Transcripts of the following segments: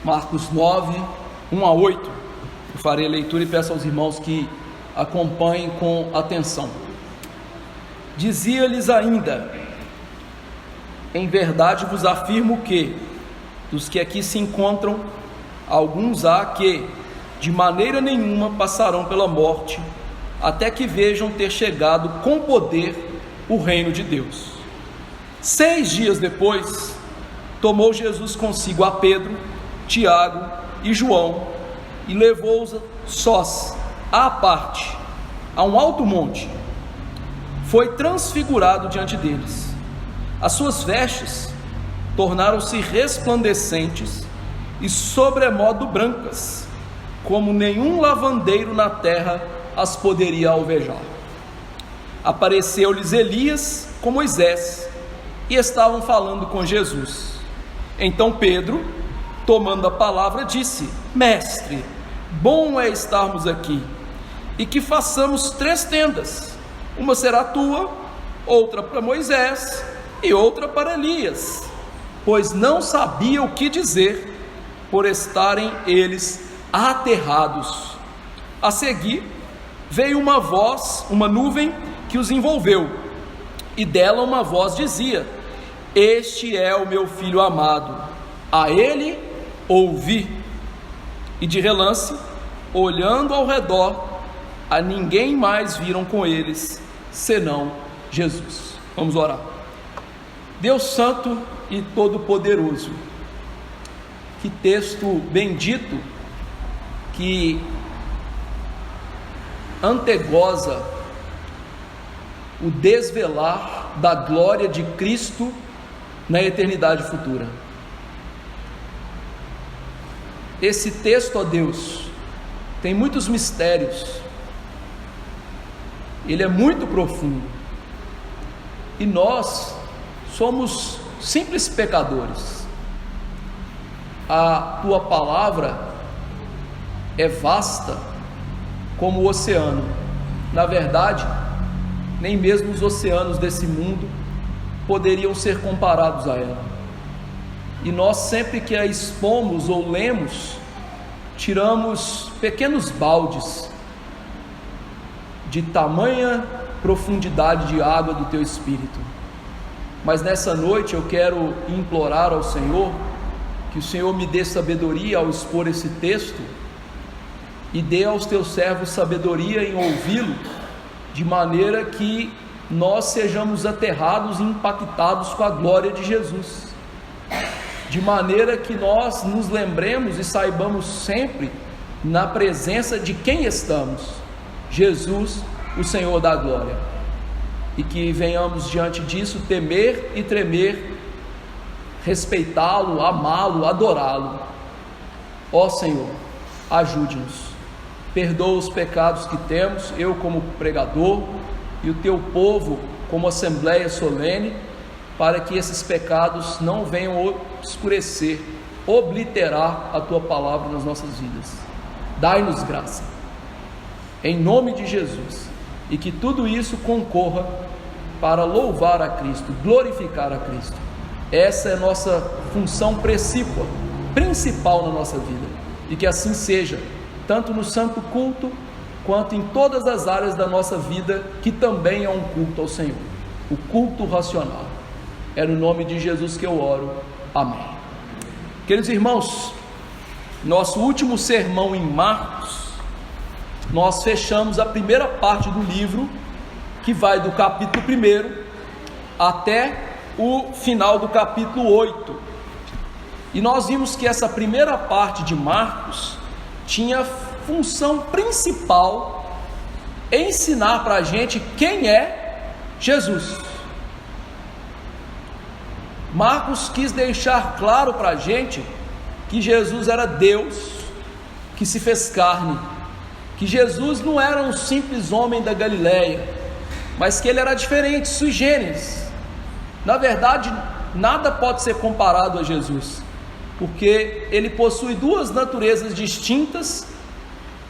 Marcos 9, 1 a 8. Eu farei a leitura e peço aos irmãos que acompanhem com atenção. Dizia-lhes ainda: em verdade vos afirmo que, dos que aqui se encontram, alguns há que, de maneira nenhuma, passarão pela morte, até que vejam ter chegado com poder o reino de Deus. 6 dias depois, tomou Jesus consigo a Pedro, Tiago e João, e levou-os sós, à parte, a um alto monte. Foi transfigurado diante deles. As suas vestes tornaram-se resplandecentes e sobremodo brancas, como nenhum lavandeiro na terra as poderia alvejar. Apareceu-lhes Elias com Moisés, e estavam falando com Jesus. Então Pedro, tomando a palavra, disse: Mestre, bom é estarmos aqui, e que façamos 3 tendas, uma será tua, outra para Moisés e outra para Elias, pois não sabia o que dizer, por estarem eles aterrados. A seguir veio uma voz, uma nuvem que os envolveu, e dela uma voz dizia: Este é o meu filho amado, a ele ouvi. E de relance, olhando ao redor, a ninguém mais viram com eles, senão Jesus. Vamos orar. Deus Santo e Todo-Poderoso, que texto bendito que antegoza o desvelar da glória de Cristo na eternidade futura. Esse texto, ó Deus, tem muitos mistérios, ele é muito profundo, e nós somos simples pecadores. A tua palavra é vasta como o oceano. Na verdade, nem mesmo os oceanos desse mundo poderiam ser comparados a ela. E nós, sempre que a expomos ou lemos, tiramos pequenos baldes de tamanha profundidade de água do teu Espírito. Mas nessa noite eu quero implorar ao Senhor que o Senhor me dê sabedoria ao expor esse texto, e dê aos teus servos sabedoria em ouvi-lo, de maneira que nós sejamos aterrados e impactados com a glória de Jesus, de maneira que nós nos lembremos e saibamos sempre na presença de quem estamos: Jesus, o Senhor da glória, e que venhamos diante disso temer e tremer, respeitá-lo, amá-lo, adorá-lo. Ó Senhor, ajude-nos, perdoa os pecados que temos, eu como pregador e o teu povo como assembleia solene, para que esses pecados não venham obscurecer, obliterar a tua palavra nas nossas vidas. Dai-nos graça, em nome de Jesus, e que tudo isso concorra para louvar a Cristo, glorificar a Cristo. Essa é a nossa função principal na nossa vida, e que assim seja, tanto no santo culto, quanto em todas as áreas da nossa vida, que também é um culto ao Senhor, o culto racional. É no nome de Jesus que eu oro, amém. Queridos irmãos, nosso último sermão em Marcos, nós fechamos a primeira parte do livro, que vai do capítulo 1 até o final do capítulo 8, e nós vimos que essa primeira parte de Marcos tinha função principal ensinar para a gente quem é Jesus. Marcos quis deixar claro para a gente que Jesus era Deus que se fez carne, que Jesus não era um simples homem da Galileia, mas que ele era diferente, sui generis. Na verdade, nada pode ser comparado a Jesus, porque ele possui 2 naturezas distintas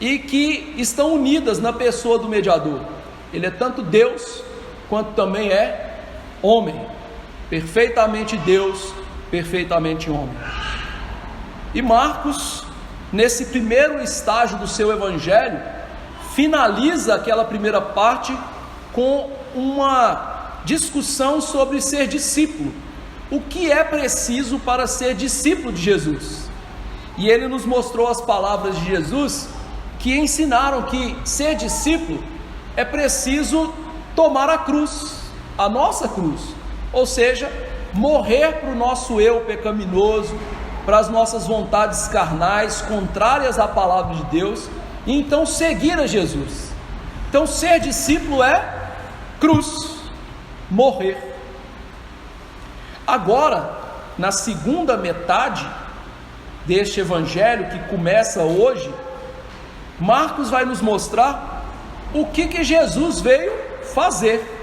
e que estão unidas na pessoa do mediador. Ele é tanto Deus quanto também é homem, perfeitamente Deus, perfeitamente homem. E Marcos, nesse primeiro estágio do seu evangelho, finaliza aquela primeira parte com uma discussão sobre ser discípulo. O que é preciso para ser discípulo de Jesus? E ele nos mostrou as palavras de Jesus, que ensinaram que ser discípulo é preciso tomar a cruz, a nossa cruz, ou seja, morrer para o nosso eu pecaminoso, para as nossas vontades carnais, contrárias à palavra de Deus, e então seguir a Jesus. Então ser discípulo é cruz, morrer. Agora, na segunda metade deste evangelho que começa hoje, Marcos vai nos mostrar o que Jesus veio fazer.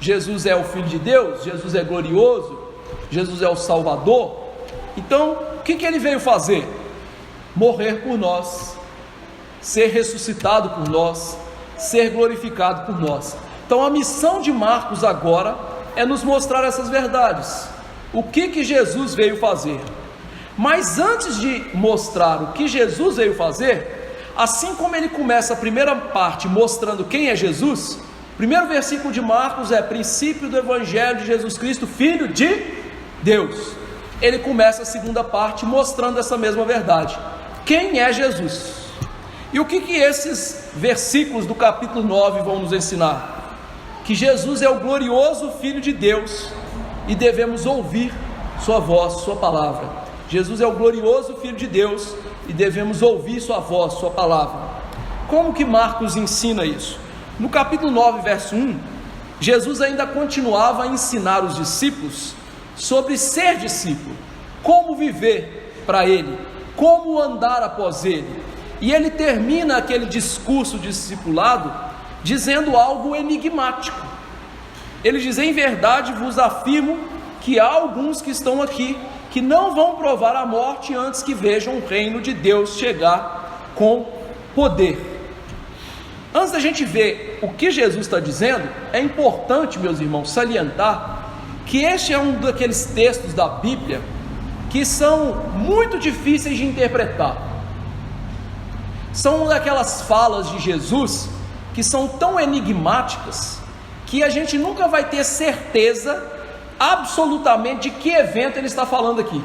Jesus é o Filho de Deus, Jesus é glorioso, Jesus é o Salvador. Então, o que ele veio fazer? Morrer por nós, ser ressuscitado por nós, ser glorificado por nós. Então a missão de Marcos agora é nos mostrar essas verdades, o que Jesus veio fazer. Mas antes de mostrar o que Jesus veio fazer, assim como ele começa a primeira parte mostrando quem é Jesus, o primeiro versículo de Marcos é princípio do Evangelho de Jesus Cristo, Filho de Deus. Ele começa a segunda parte mostrando essa mesma verdade, quem é Jesus. E o que esses versículos do capítulo 9 vão nos ensinar? Que Jesus é o glorioso Filho de Deus e devemos ouvir sua voz, sua palavra. Jesus é o glorioso Filho de Deus e devemos ouvir sua voz, sua palavra. Como que Marcos ensina isso? No capítulo 9, verso 1, Jesus ainda continuava a ensinar os discípulos sobre ser discípulo, como viver para Ele, como andar após Ele. E ele termina aquele discurso discipulado dizendo algo enigmático. Ele diz: em verdade vos afirmo que há alguns que estão aqui que não vão provar a morte antes que vejam o reino de Deus chegar com poder. Antes da gente ver o que Jesus está dizendo, é importante, meus irmãos, salientar que este é um daqueles textos da Bíblia que são muito difíceis de interpretar. São daquelas falas de Jesus que são tão enigmáticas que a gente nunca vai ter certeza absolutamente de que evento ele está falando aqui.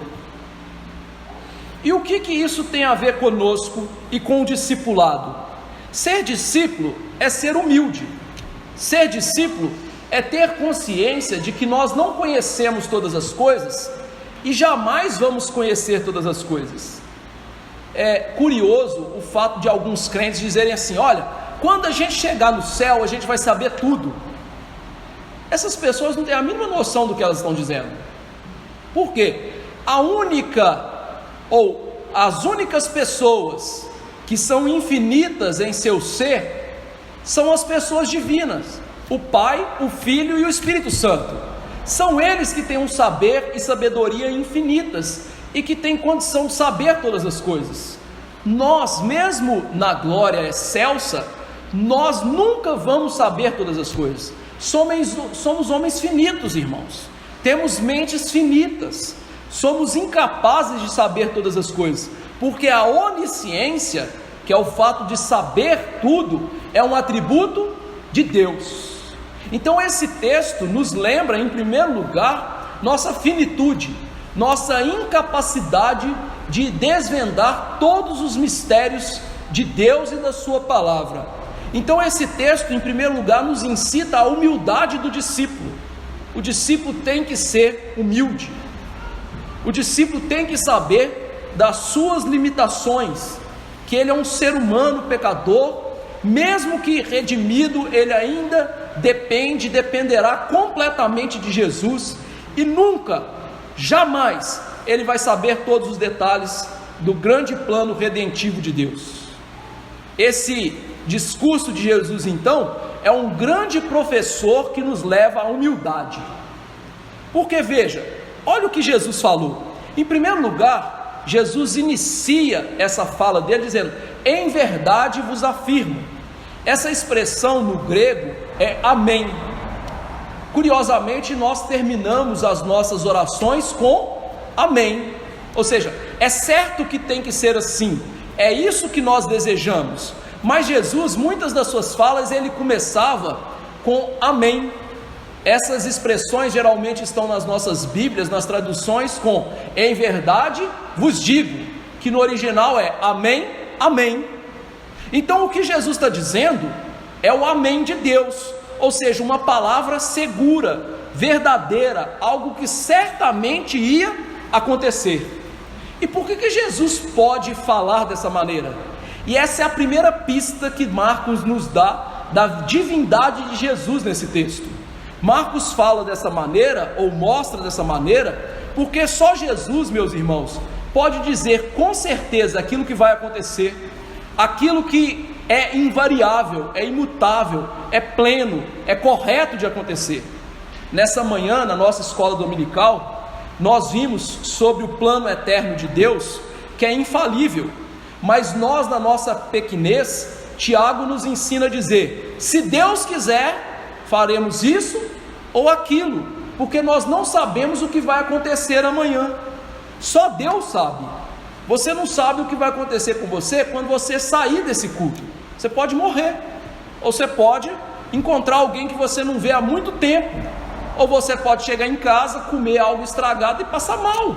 E o que isso tem a ver conosco e com o discipulado? Ser discípulo é ser humilde. Ser discípulo é ter consciência de que nós não conhecemos todas as coisas e jamais vamos conhecer todas as coisas. É curioso o fato de alguns crentes dizerem assim: olha, quando a gente chegar no céu a gente vai saber tudo. Essas pessoas não têm a mínima noção do que elas estão dizendo. Por quê? As únicas pessoas que são infinitas em seu ser são as pessoas divinas, o Pai, o Filho e o Espírito Santo. São eles que têm um saber e sabedoria infinitas e que têm condição de saber todas as coisas. Nós, mesmo na glória excelsa, nós nunca vamos saber todas as coisas. Somos homens finitos, irmãos, temos mentes finitas, somos incapazes de saber todas as coisas, porque a onisciência, que é o fato de saber tudo, é um atributo de Deus. Então esse texto nos lembra, em primeiro lugar, nossa finitude, nossa incapacidade de desvendar todos os mistérios de Deus e da sua palavra. Então esse texto, em primeiro lugar, nos incita à humildade do discípulo. O discípulo tem que ser humilde. O discípulo tem que saber das suas limitações, que ele é um ser humano pecador, mesmo que redimido, ele ainda dependerá completamente de Jesus, e nunca, jamais, ele vai saber todos os detalhes do grande plano redentivo de Deus. Esse discurso de Jesus, então, é um grande professor que nos leva à humildade. Porque veja, olha o que Jesus falou. Em primeiro lugar, Jesus inicia essa fala dele dizendo: em verdade vos afirmo. Essa expressão no grego é amém. Curiosamente, nós terminamos as nossas orações com amém. Ou seja, é certo que tem que ser assim, é isso que nós desejamos. Mas Jesus, muitas das suas falas, ele começava com amém. Essas expressões geralmente estão nas nossas Bíblias, nas traduções com em verdade vos digo, que no original é amém, amém. Então o que Jesus está dizendo é o amém de Deus, ou seja, uma palavra segura, verdadeira, algo que certamente ia acontecer. E por que Jesus pode falar dessa maneira? E essa é a primeira pista que Marcos nos dá da divindade de Jesus nesse texto. Marcos fala dessa maneira, ou mostra dessa maneira, porque só Jesus, meus irmãos, pode dizer com certeza aquilo que vai acontecer, aquilo que é invariável, é imutável, é pleno, é correto de acontecer. Nessa manhã, na nossa escola dominical, nós vimos sobre o plano eterno de Deus, que é infalível, mas nós, na nossa pequenez, Tiago nos ensina a dizer: se Deus quiser, faremos isso ou aquilo, porque nós não sabemos o que vai acontecer amanhã, só Deus sabe. Você não sabe o que vai acontecer com você quando você sair desse culto. Você pode morrer, ou você pode encontrar alguém que você não vê há muito tempo, ou você pode chegar em casa, comer algo estragado e passar mal.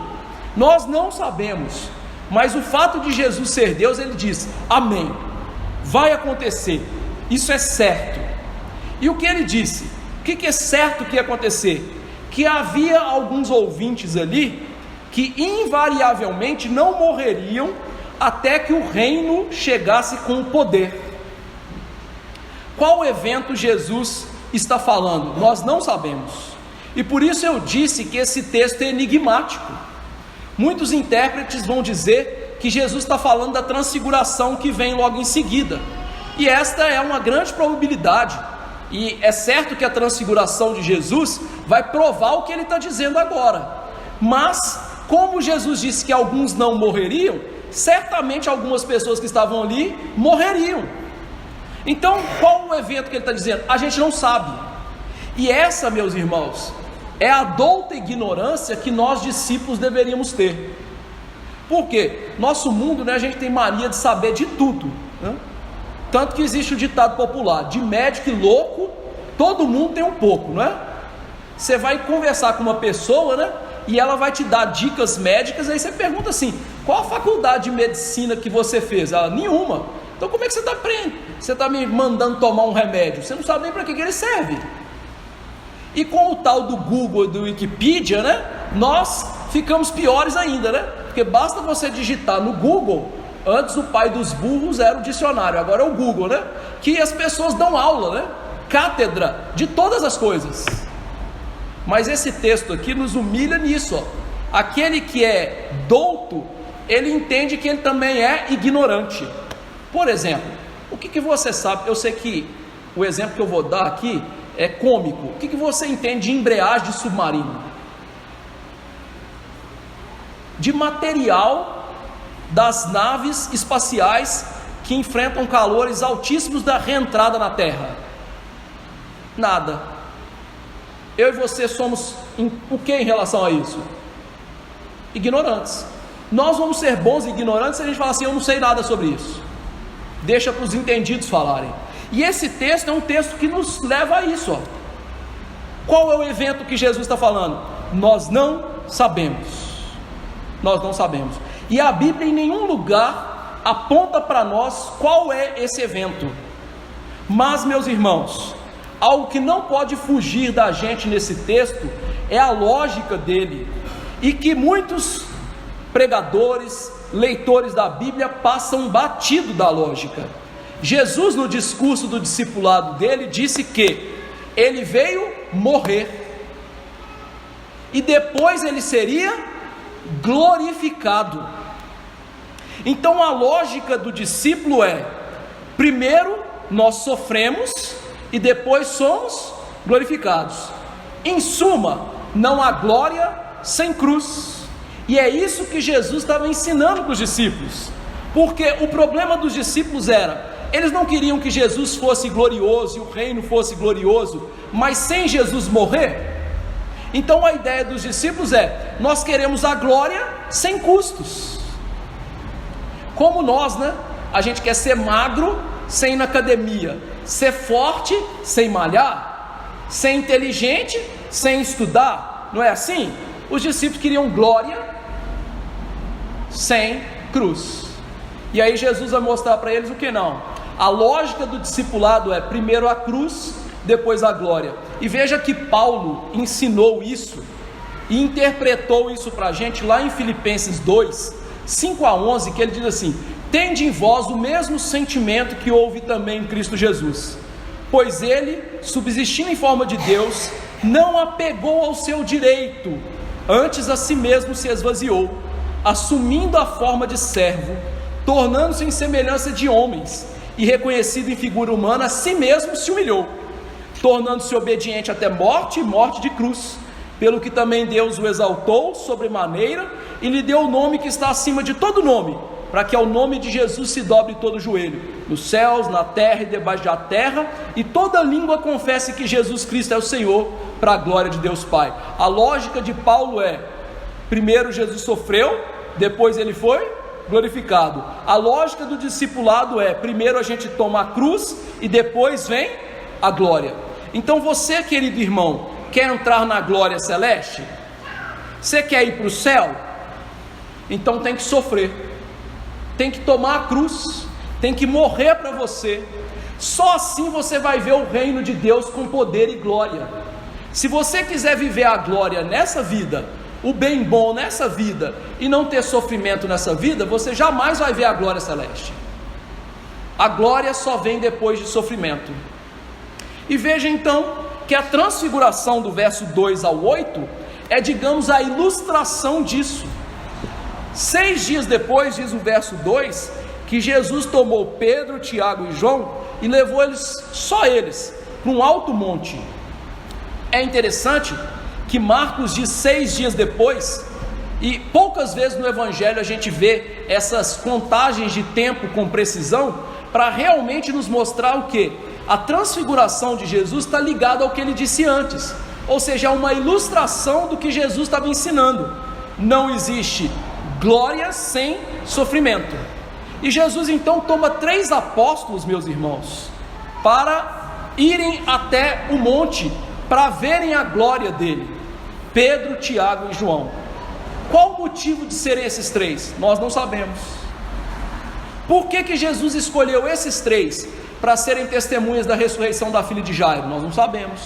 Nós não sabemos, mas o fato de Jesus ser Deus, ele diz: amém, vai acontecer, isso é certo. E o que ele disse? O que é certo que ia acontecer? Que havia alguns ouvintes ali que invariavelmente não morreriam até que o reino chegasse com o poder. Qual evento Jesus está falando? Nós não sabemos, e por isso eu disse que esse texto é enigmático. Muitos intérpretes vão dizer que Jesus está falando da transfiguração que vem logo em seguida, e esta é uma grande probabilidade, e é certo que a transfiguração de Jesus vai provar o que ele está dizendo agora. Mas como Jesus disse que alguns não morreriam, certamente algumas pessoas que estavam ali morreriam. Então, qual o evento que ele está dizendo? A gente não sabe. E essa, meus irmãos, é a douta ignorância que nós discípulos deveríamos ter. Por quê? Nosso mundo, né, a gente tem mania de saber de tudo, né? Tanto que existe o ditado popular: de médico e louco, todo mundo tem um pouco, não é? Você vai conversar com uma pessoa, né, e ela vai te dar dicas médicas, aí você pergunta assim: qual a faculdade de medicina que você fez? Ela: nenhuma. Então como é que você está aprendendo? Você está me mandando tomar um remédio, você não sabe nem para que ele serve. E com o tal do Google e do Wikipedia, né, nós ficamos piores ainda, né? Porque basta você digitar no Google. Antes o pai dos burros era o dicionário, agora é o Google, né? Que as pessoas dão aula, né? Cátedra de todas as coisas. Mas esse texto aqui nos humilha nisso, ó. Aquele que é douto, ele entende que ele também é ignorante. Por exemplo, o que você sabe? Eu sei que o exemplo que eu vou dar aqui é cômico. O que você entende de embreagem de submarino? De material das naves espaciais que enfrentam calores altíssimos da reentrada na Terra. Nada. Eu e você somos o que em relação a isso? Ignorantes. Nós vamos ser bons ignorantes se a gente falar assim: eu não sei nada sobre isso. Deixa para os entendidos falarem. E esse texto é um texto que nos leva a isso, ó. Qual é o evento que Jesus está falando? Nós não sabemos. Nós não sabemos. E a Bíblia em nenhum lugar aponta para nós qual é esse evento. Mas, meus irmãos, algo que não pode fugir da gente nesse texto é a lógica dele, e que muitos pregadores, leitores da Bíblia passam batido da lógica. Jesus, no discurso do discipulado dele, disse que ele veio morrer e depois ele seria glorificado. Então a lógica do discípulo é: primeiro nós sofremos e depois somos glorificados. Em suma, não há glória sem cruz. E é isso que Jesus estava ensinando para os discípulos, porque o problema dos discípulos era: eles não queriam que Jesus fosse glorioso e o reino fosse glorioso, mas sem Jesus morrer. Então a ideia dos discípulos é: nós queremos a glória sem custos. Como nós, né? A gente quer ser magro sem ir na academia, ser forte sem malhar, ser inteligente sem estudar, não é assim? Os discípulos queriam glória sem cruz. E aí Jesus vai mostrar para eles o que não. A lógica do discipulado é primeiro a cruz, depois a glória. E veja que Paulo ensinou isso e interpretou isso para a gente lá em Filipenses 2, 5-11, que ele diz assim: tende em vós o mesmo sentimento que houve também em Cristo Jesus, pois ele, subsistindo em forma de Deus, não apegou ao seu direito, antes a si mesmo se esvaziou, assumindo a forma de servo, tornando-se em semelhança de homens, e reconhecido em figura humana, a si mesmo se humilhou, tornando-se obediente até morte e morte de cruz, pelo que também Deus o exaltou sobremaneira, e lhe deu o nome que está acima de todo nome, para que ao nome de Jesus se dobre todo o joelho, nos céus, na terra e debaixo da terra, e toda língua confesse que Jesus Cristo é o Senhor, para a glória de Deus Pai. A lógica de Paulo é: primeiro Jesus sofreu, depois ele foi glorificado. A lógica do discipulado é: primeiro a gente toma a cruz e depois vem a glória. Então você, querido irmão, quer entrar na glória celeste? Você quer ir para o céu? Então tem que sofrer, tem que tomar a cruz, tem que morrer para você. Só assim você vai ver o reino de Deus com poder e glória. Se você quiser viver a glória nessa vida, o bem bom nessa vida, e não ter sofrimento nessa vida, você jamais vai ver a glória celeste. A glória só vem depois de sofrimento. E veja então que a transfiguração do verso 2 ao 8 é, digamos, a ilustração disso. 6 dias depois, diz o verso 2, que Jesus tomou Pedro, Tiago e João e levou eles, só eles, para um alto monte. É interessante que Marcos diz 6 dias depois, e poucas vezes no Evangelho a gente vê essas contagens de tempo com precisão, para realmente nos mostrar o que? A transfiguração de Jesus está ligada ao que ele disse antes, ou seja, é uma ilustração do que Jesus estava ensinando. Não existe glória sem sofrimento. E Jesus então toma 3 apóstolos, meus irmãos, para irem até o monte, para verem a glória dele: Pedro, Tiago e João. Qual o motivo de serem esses 3? Nós não sabemos. Por que Jesus escolheu esses 3 para serem testemunhas da ressurreição da filha de Jairo? Nós não sabemos.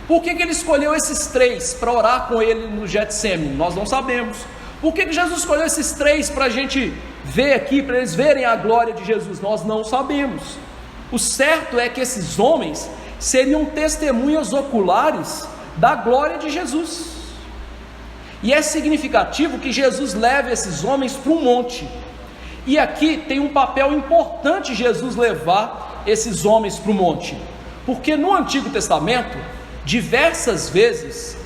Por que ele escolheu esses 3 para orar com ele no Getsêmani? Nós não sabemos. Por que Jesus escolheu esses 3 para a gente ver aqui, para eles verem a glória de Jesus? Nós não sabemos. O certo é que esses homens seriam testemunhas oculares da glória de Jesus. E é significativo que Jesus leve esses homens para um monte. E aqui tem um papel importante Jesus levar esses homens para o monte, porque no Antigo Testamento, diversas vezes,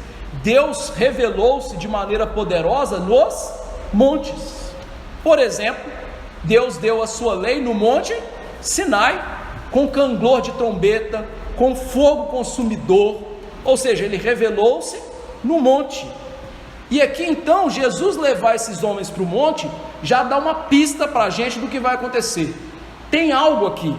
Deus revelou-se de maneira poderosa nos montes. Por exemplo, Deus deu a sua lei no monte Sinai, com canglor de trombeta, com fogo consumidor, ou seja, ele revelou-se no monte. E aqui então, Jesus levar esses homens para o monte, já dá uma pista para a gente do que vai acontecer. Tem algo aqui,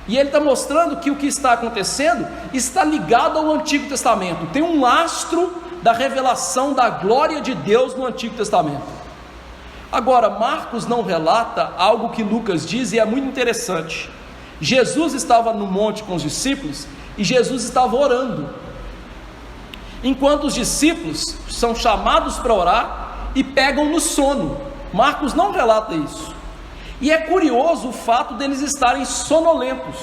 e ele está mostrando que o que está acontecendo está ligado ao Antigo Testamento, tem um lastro da revelação da glória de Deus no Antigo Testamento. Agora, Marcos não relata algo que Lucas diz, e é muito interessante. Jesus estava no monte com os discípulos, e Jesus estava orando, enquanto os discípulos são chamados para orar e pegam no sono. Marcos não relata isso. E é curioso o fato deles estarem sonolentos,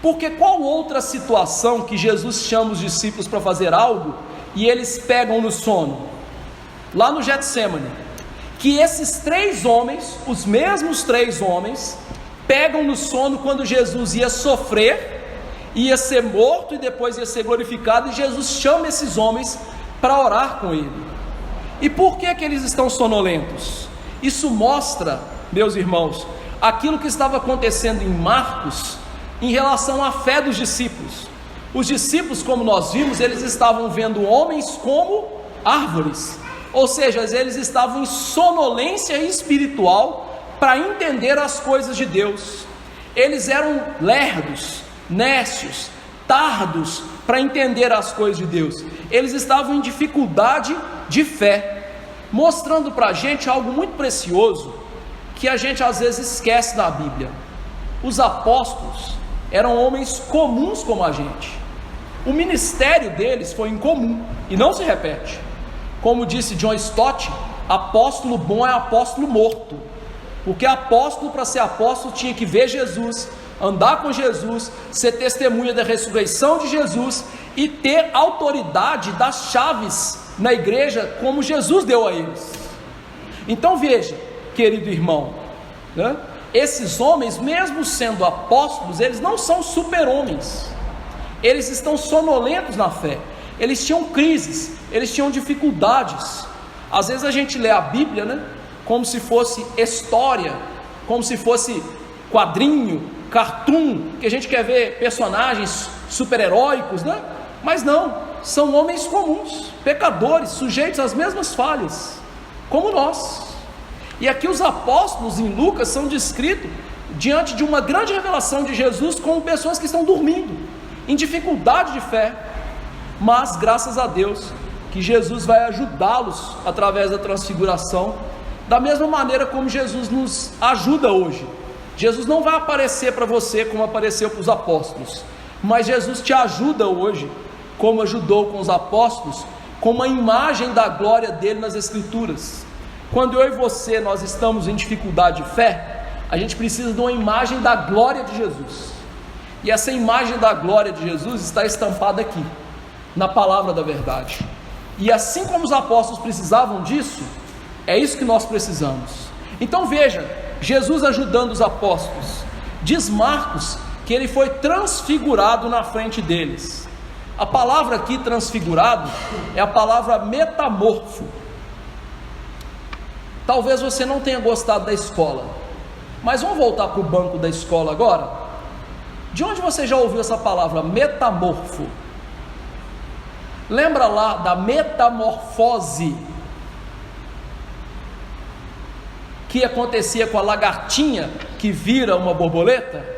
porque qual outra situação que Jesus chama os discípulos para fazer algo e eles pegam no sono? Lá no Getsêmani, que esses 3 homens, os mesmos 3 homens, pegam no sono quando Jesus ia sofrer, ia ser morto e depois ia ser glorificado, e Jesus chama esses homens para orar com ele. E por que eles estão sonolentos? Isso mostra, meus irmãos, aquilo que estava acontecendo em Marcos em relação à fé dos discípulos. Os discípulos, como nós vimos, eles estavam vendo homens como árvores, ou seja, eles estavam em sonolência espiritual para entender as coisas de Deus. Eles eram lerdos, nécios, tardos para entender as coisas de Deus. Eles estavam em dificuldade de fé, mostrando para a gente algo muito precioso que a gente às vezes esquece da Bíblia. Os apóstolos eram homens comuns como a gente. O ministério deles foi incomum e não se repete. Como disse John Stott, apóstolo bom é apóstolo morto, porque apóstolo, para ser apóstolo, tinha que ver Jesus, andar com Jesus, ser testemunha da ressurreição de Jesus e ter autoridade das chaves na igreja como Jesus deu a eles. Então veja, querido irmão, né? Esses homens, mesmo sendo apóstolos, eles não são super-homens, eles estão sonolentos na fé, eles tinham crises, eles tinham dificuldades. Às vezes a gente lê a Bíblia, né, como se fosse história, como se fosse quadrinho, cartoon, que a gente quer ver personagens super-heróicos, né? Mas não, são homens comuns, pecadores, sujeitos às mesmas falhas, como nós. E aqui os apóstolos em Lucas são descritos diante de uma grande revelação de Jesus como pessoas que estão dormindo, em dificuldade de fé, mas graças a Deus que Jesus vai ajudá-los através da transfiguração, da mesma maneira como Jesus nos ajuda hoje. Jesus não vai aparecer para você como apareceu para os apóstolos, mas Jesus te ajuda hoje, como ajudou com os apóstolos, com uma imagem da glória dele nas Escrituras. Quando eu e você, nós estamos em dificuldade de fé, a gente precisa de uma imagem da glória de Jesus, e essa imagem da glória de Jesus está estampada aqui, na palavra da verdade. E assim como os apóstolos precisavam disso, é isso que nós precisamos. Então veja, Jesus ajudando os apóstolos. Diz Marcos que ele foi transfigurado na frente deles. A palavra aqui, transfigurado, é a palavra metamorfo. Talvez você não tenha gostado da escola, mas vamos voltar para o banco da escola agora. De onde você já ouviu essa palavra, metamorfo? Lembra lá da metamorfose que acontecia com a lagartinha que vira uma borboleta?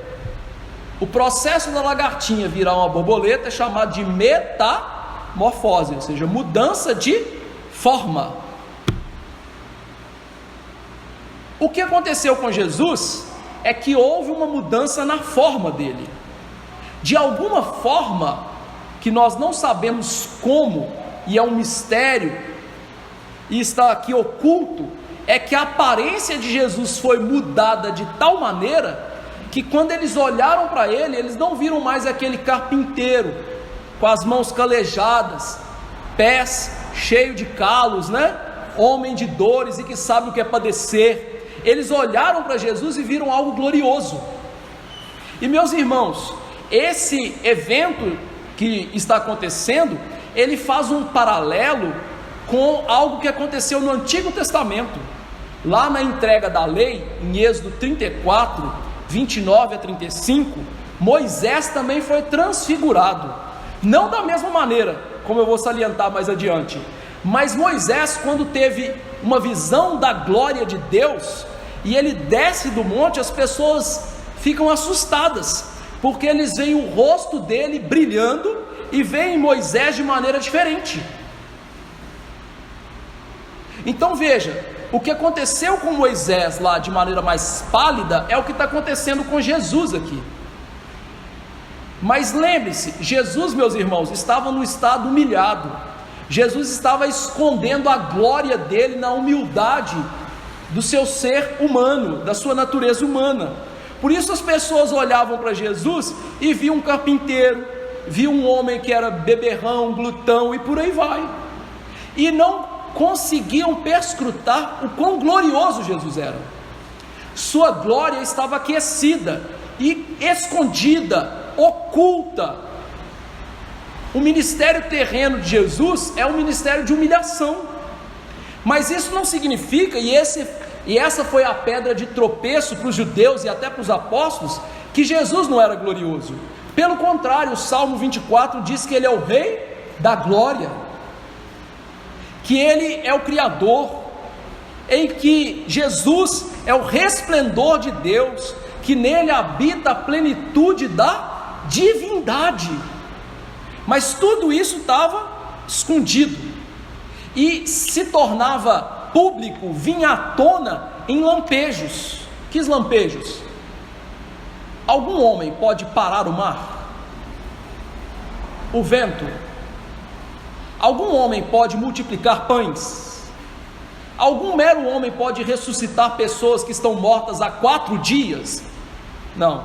O processo da lagartinha virar uma borboleta é chamado de metamorfose, ou seja, mudança de forma. O que aconteceu com Jesus é que houve uma mudança na forma dele. De alguma forma, que nós não sabemos como, e é um mistério, e está aqui oculto, é que a aparência de Jesus foi mudada de tal maneira, que quando eles olharam para ele, eles não viram mais aquele carpinteiro, com as mãos calejadas, pés cheios de calos, né? Homem de dores e que sabe o que é padecer. Eles olharam para Jesus e viram algo glorioso. E meus irmãos, esse evento que está acontecendo, ele faz um paralelo com algo que aconteceu no Antigo Testamento, lá na entrega da lei, em Êxodo 34, 29 a 35, Moisés também foi transfigurado, não da mesma maneira, como eu vou salientar mais adiante, mas Moisés, quando teve uma visão da glória de Deus, e ele desce do monte, as pessoas ficam assustadas, porque eles veem o rosto dele brilhando, e veem Moisés de maneira diferente. Então veja, o que aconteceu com Moisés lá de maneira mais pálida, é o que está acontecendo com Jesus aqui. Mas lembre-se, Jesus, meus irmãos, estava no estado humilhado, Jesus estava escondendo a glória dele na humildade do seu ser humano, da sua natureza humana. Por isso as pessoas olhavam para Jesus e viam um carpinteiro, viam um homem que era beberrão, glutão e por aí vai, e não conseguiam perscrutar o quão glorioso Jesus era. Sua glória estava aquecida e escondida, oculta. O ministério terreno de Jesus é um ministério de humilhação, mas isso não significa, e essa foi a pedra de tropeço para os judeus e até para os apóstolos, que Jesus não era glorioso. Pelo contrário, o Salmo 24 diz que Ele é o Rei da glória, que Ele é o Criador, em que Jesus é o resplendor de Deus, que nele habita a plenitude da divindade. Mas tudo isso estava escondido e se tornava público, vinha à tona em lampejos. Que lampejos? Algum homem pode parar o mar? O vento? Algum homem pode multiplicar pães? Algum mero homem pode ressuscitar pessoas que estão mortas há 4 dias? Não.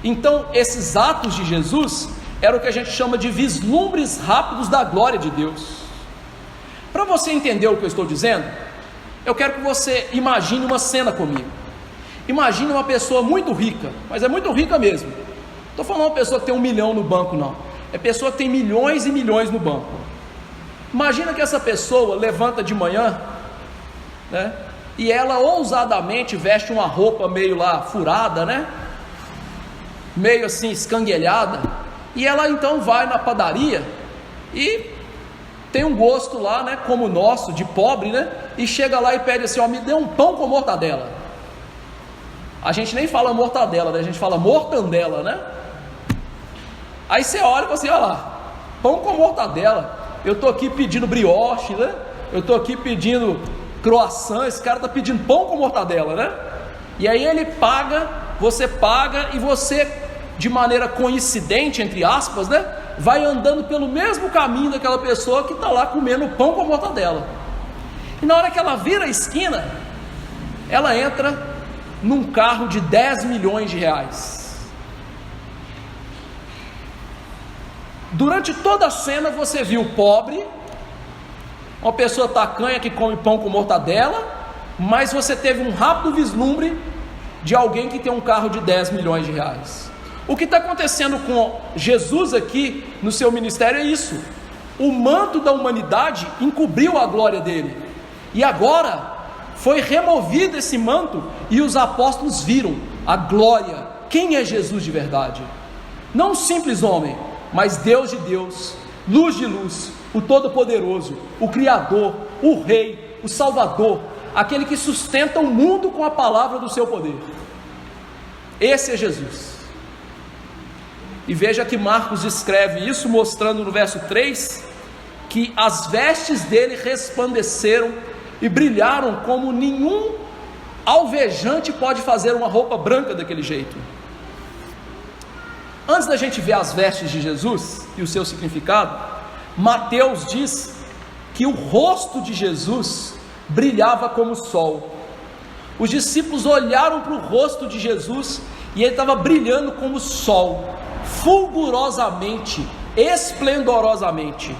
Então, esses atos de Jesus eram o que a gente chama de vislumbres rápidos da glória de Deus. Para você entender o que eu estou dizendo, eu quero que você imagine uma cena comigo. Imagine uma pessoa muito rica, mas é muito rica mesmo. Não estou falando uma pessoa que tem 1 milhão no banco, não. É pessoa que tem milhões e milhões no banco. Imagina que essa pessoa levanta de manhã, né? E ela ousadamente veste uma roupa meio lá furada, né? Meio assim escanguelhada. E ela então vai na padaria e tem um gosto lá, né? Como o nosso, de pobre, né? E chega lá e pede assim: ó, me dê um pão com mortadela. A gente nem fala mortadela, né? A gente fala mortandela, né? Aí você olha e fala assim: olha lá, pão com mortadela. Eu estou aqui pedindo brioche, né? Eu estou aqui pedindo croissant, esse cara está pedindo pão com mortadela, né? E aí ele paga, e você, de maneira coincidente, entre aspas, né? Vai andando pelo mesmo caminho daquela pessoa que está lá comendo pão com mortadela. E na hora que ela vira a esquina, ela entra num carro de 10 milhões de reais. Durante toda a cena você viu o pobre, uma pessoa tacanha que come pão com mortadela, mas você teve um rápido vislumbre de alguém que tem um carro de 10 milhões de reais. O que está acontecendo com Jesus aqui no seu ministério é isso: o manto da humanidade encobriu a glória dele, e agora foi removido esse manto, e os apóstolos viram a glória. Quem é Jesus de verdade? Não um simples homem, mas Deus de Deus, luz de luz, o Todo-Poderoso, o Criador, o Rei, o Salvador, aquele que sustenta o mundo com a palavra do seu poder. Esse é Jesus. E veja que Marcos escreve isso, mostrando no verso 3, que as vestes dele resplandeceram e brilharam como nenhum alvejante pode fazer uma roupa branca daquele jeito. Antes da gente ver as vestes de Jesus e o seu significado, Mateus diz que o rosto de Jesus brilhava como o sol. Os discípulos olharam para o rosto de Jesus e ele estava brilhando como o sol, fulgurosamente, esplendorosamente.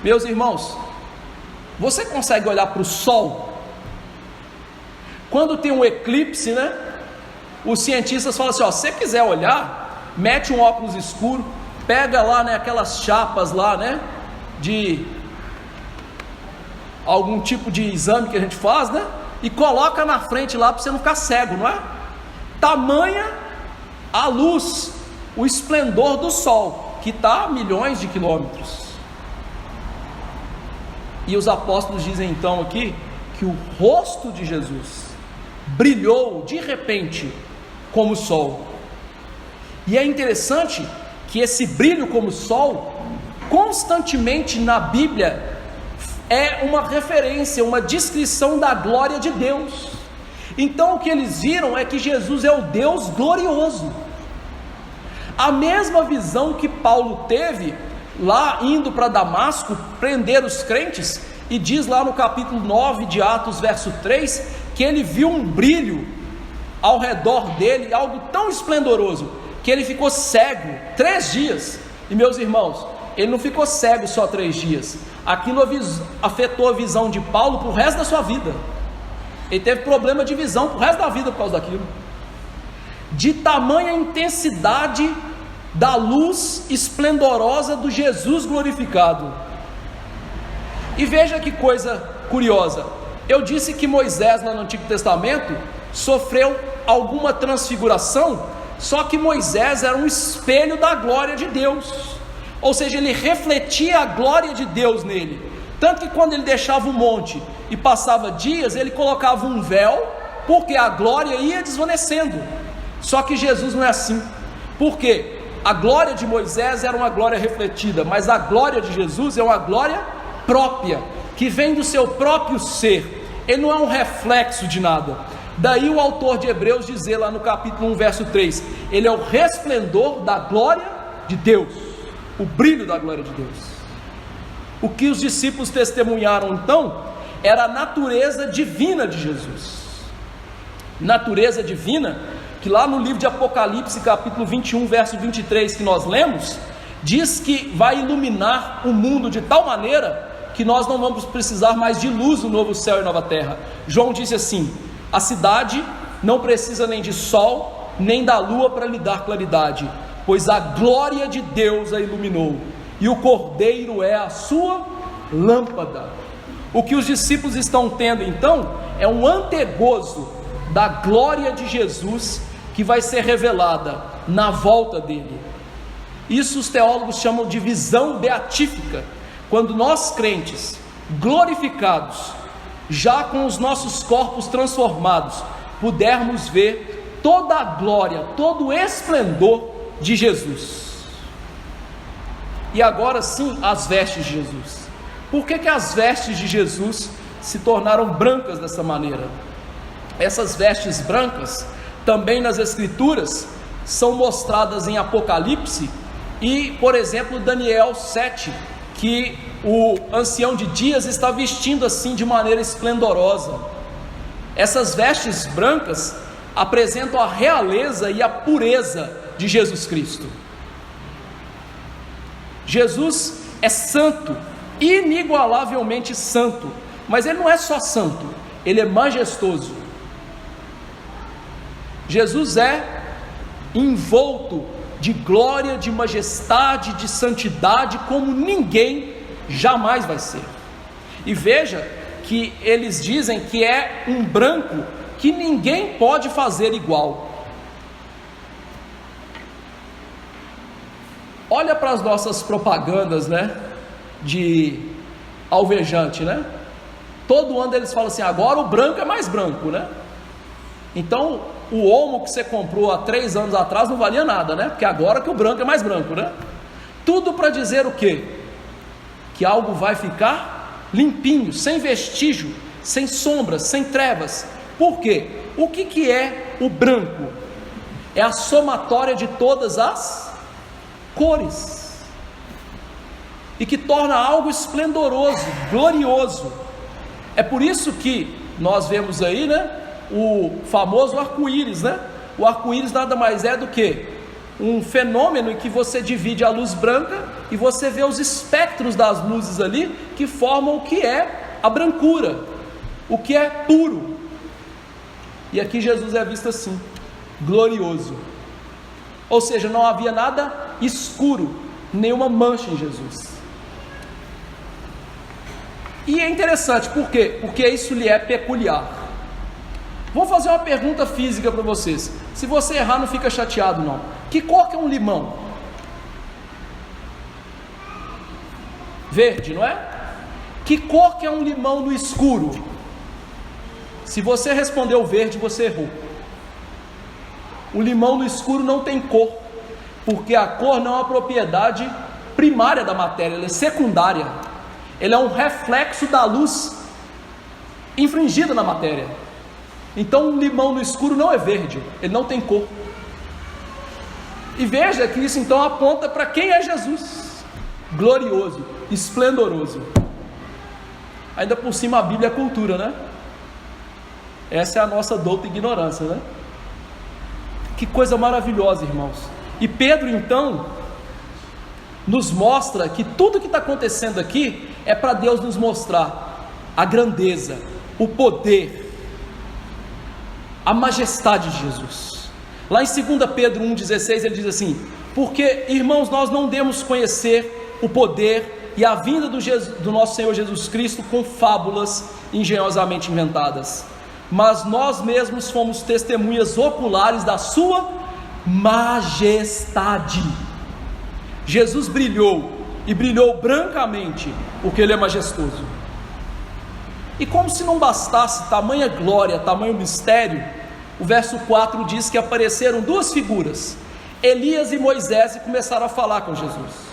Meus irmãos, você consegue olhar para o sol? Quando tem um eclipse, né? Os cientistas falam assim: ó, se você quiser olhar, mete um óculos escuro, pega lá, né, aquelas chapas lá, né, de algum tipo de exame que a gente faz, né, e coloca na frente lá para você não ficar cego, não é? Tamanha a luz, o esplendor do sol, que está a milhões de quilômetros. E os apóstolos dizem então aqui que o rosto de Jesus brilhou de repente como o sol. E é interessante que esse brilho como o sol, constantemente na Bíblia, é uma referência, uma descrição da glória de Deus. Então o que eles viram é que Jesus é o Deus glorioso. A mesma visão que Paulo teve lá indo para Damasco prender os crentes, e diz lá no capítulo 9 de Atos, verso 3, que ele viu um brilho ao redor dele, algo tão esplendoroso, que ele ficou cego 3 dias. E meus irmãos, ele não ficou cego só 3 dias, aquilo afetou a visão de Paulo para o resto da sua vida. Ele teve problema de visão para o resto da vida por causa daquilo, de tamanha intensidade da luz esplendorosa do Jesus glorificado. E veja que coisa curiosa, eu disse que Moisés lá no Antigo Testamento sofreu alguma transfiguração Só que Moisés era um espelho da glória de Deus, ou seja, ele refletia a glória de Deus nele, tanto que quando ele deixava o monte e passava dias, ele colocava um véu, porque a glória ia desvanecendo. Só que Jesus não é assim, porque a glória de Moisés era uma glória refletida, mas a glória de Jesus é uma glória própria, que vem do seu próprio ser, ele não é um reflexo de nada. Daí o autor de Hebreus dizer lá no capítulo 1, verso 3, ele é o resplendor da glória de Deus, o brilho da glória de Deus. O que os discípulos testemunharam então, era a natureza divina de Jesus, natureza divina, que lá no livro de Apocalipse, capítulo 21, verso 23, que nós lemos, diz que vai iluminar o mundo de tal maneira, que nós não vamos precisar mais de luz no novo céu e nova terra. João disse assim, a cidade não precisa nem de sol, nem da lua para lhe dar claridade, pois a glória de Deus a iluminou, e o Cordeiro é a sua lâmpada. O que os discípulos estão tendo então, é um antegozo da glória de Jesus, que vai ser revelada na volta dele. Isso os teólogos chamam de visão beatífica, quando nós crentes, glorificados, já com os nossos corpos transformados, pudermos ver toda a glória, todo o esplendor de Jesus. E agora sim, as vestes de Jesus. Por que as vestes de Jesus se tornaram brancas dessa maneira? Essas vestes brancas, também nas Escrituras, são mostradas em Apocalipse e, por exemplo, Daniel 7, que o ancião de dias está vestindo assim de maneira esplendorosa. Essas vestes brancas apresentam a realeza e a pureza de Jesus Cristo. Jesus é santo, inigualavelmente santo, mas ele não é só santo, ele é majestoso. Jesus é envolto de glória, de majestade, de santidade, como ninguém jamais vai ser. E veja que eles dizem que é um branco que ninguém pode fazer igual. Olha para as nossas propagandas, né, de alvejante, né? Todo ano eles falam assim, agora o branco é mais branco, né? Então, o Omo que você comprou há 3 anos atrás não valia nada, né? Porque agora que o branco é mais branco, né? Tudo para dizer o quê? Que algo vai ficar limpinho, sem vestígio, sem sombras, sem trevas. Por quê? O que é o branco? É a somatória de todas as cores, e que torna algo esplendoroso, glorioso. É por isso que nós vemos aí, né, o famoso arco-íris, né? O arco-íris nada mais é do que um fenômeno em que você divide a luz branca e você vê os espectros das luzes ali, que formam o que é a brancura, o que é puro. E aqui Jesus é visto assim, glorioso. Ou seja, não havia nada escuro, nenhuma mancha em Jesus. E é interessante, por quê? Porque isso lhe é peculiar. Vou fazer uma pergunta física para vocês. Se você errar, não fica chateado não. Que cor que é um limão? Verde, não é? Que cor que é um limão no escuro? Se você respondeu verde, você errou. O limão no escuro não tem cor, porque a cor não é uma propriedade primária da matéria, ela é secundária. Ele é um reflexo da luz infringida na matéria. Então um limão no escuro não é verde, ele não tem cor. E veja que isso então aponta para quem é Jesus: glorioso, esplendoroso. Ainda por cima a Bíblia é cultura, né? Essa é a nossa douta ignorância, né? Que coisa maravilhosa, irmãos. E Pedro então nos mostra que tudo que está acontecendo aqui é para Deus nos mostrar a grandeza, o poder, a majestade de Jesus. Lá em 2 Pedro 1,16 ele diz assim: porque, irmãos, nós não demos conhecer o poder e a vinda do nosso Senhor Jesus Cristo com fábulas engenhosamente inventadas, mas nós mesmos fomos testemunhas oculares da sua majestade. Jesus brilhou, e brilhou brancamente, porque Ele é majestoso. E como se não bastasse tamanha glória, tamanho mistério, o verso 4 diz que apareceram duas figuras, Elias e Moisés, e começaram a falar com Jesus.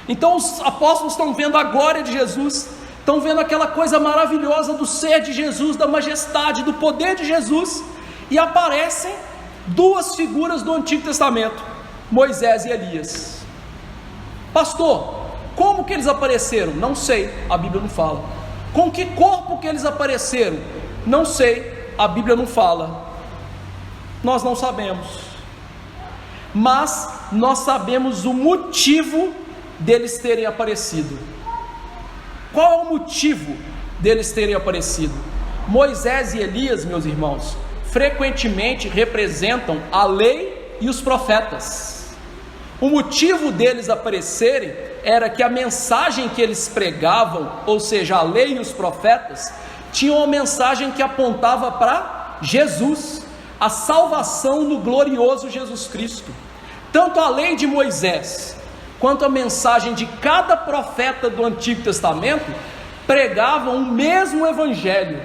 Então os apóstolos estão vendo a glória de Jesus, estão vendo aquela coisa maravilhosa do ser de Jesus, da majestade, do poder de Jesus, e aparecem duas figuras do Antigo Testamento, Moisés e Elias. Pastor, como que eles apareceram? Não sei, a Bíblia não fala. Com que corpo que eles apareceram? Não sei, a Bíblia não fala. Nós não sabemos, mas nós sabemos o motivo deles terem aparecido. Qual é o motivo deles terem aparecido? Moisés e Elias, meus irmãos, frequentemente representam a lei e os profetas. O motivo deles aparecerem era que a mensagem que eles pregavam, ou seja, a lei e os profetas, tinham uma mensagem que apontava para Jesus, a salvação no glorioso Jesus Cristo. Tanto a lei de Moisés, quanto a mensagem de cada profeta do Antigo Testamento, pregavam o mesmo evangelho.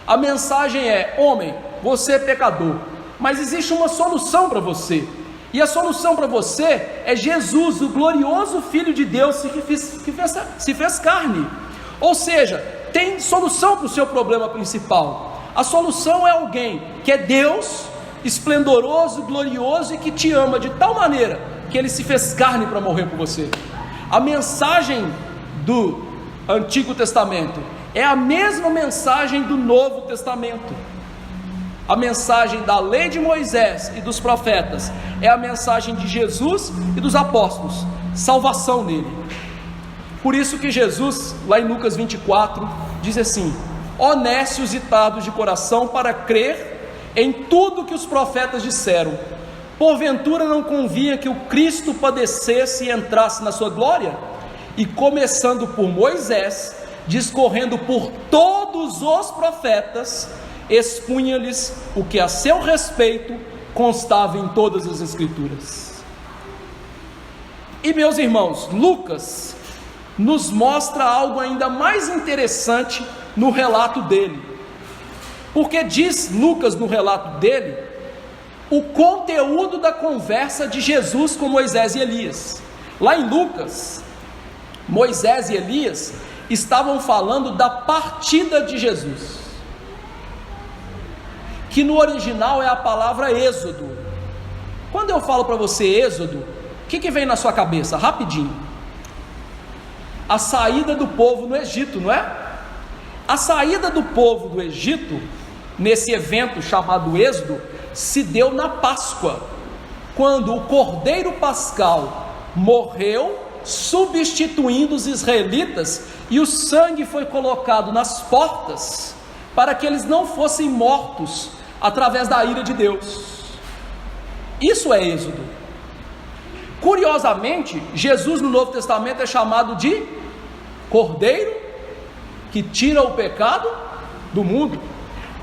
A mensagem é: homem, você é pecador, mas existe uma solução para você, e a solução para você é Jesus, o glorioso Filho de Deus que se fez carne. Ou seja, tem solução para o seu problema principal. A solução é alguém que é Deus, esplendoroso, glorioso, e que te ama de tal maneira que Ele se fez carne para morrer por você. A mensagem do Antigo Testamento é a mesma mensagem do Novo Testamento. A mensagem da lei de Moisés e dos profetas é a mensagem de Jesus e dos apóstolos, salvação nele. Por isso que Jesus, lá em Lucas 24, diz assim: honestos e tardos de coração para crer em tudo que os profetas disseram, porventura não convinha que o Cristo padecesse e entrasse na sua glória? E começando por Moisés, discorrendo por todos os profetas, expunha-lhes o que a seu respeito constava em todas as Escrituras. E meus irmãos, Lucas nos mostra algo ainda mais interessante no relato dele, porque diz Lucas no relato dele o conteúdo da conversa de Jesus com Moisés e Elias. Lá em Lucas, Moisés e Elias estavam falando da partida de Jesus, que no original é a palavra êxodo. Quando eu falo para você êxodo, o que vem na sua cabeça? Rapidinho: a saída do povo no Egito, não é? A saída do povo do Egito, nesse evento chamado êxodo, se deu na Páscoa, quando o Cordeiro Pascal morreu, substituindo os israelitas, e o sangue foi colocado nas portas, para que eles não fossem mortos através da ira de Deus. Isso é êxodo. Curiosamente, Jesus no Novo Testamento é chamado de Cordeiro que tira o pecado do mundo.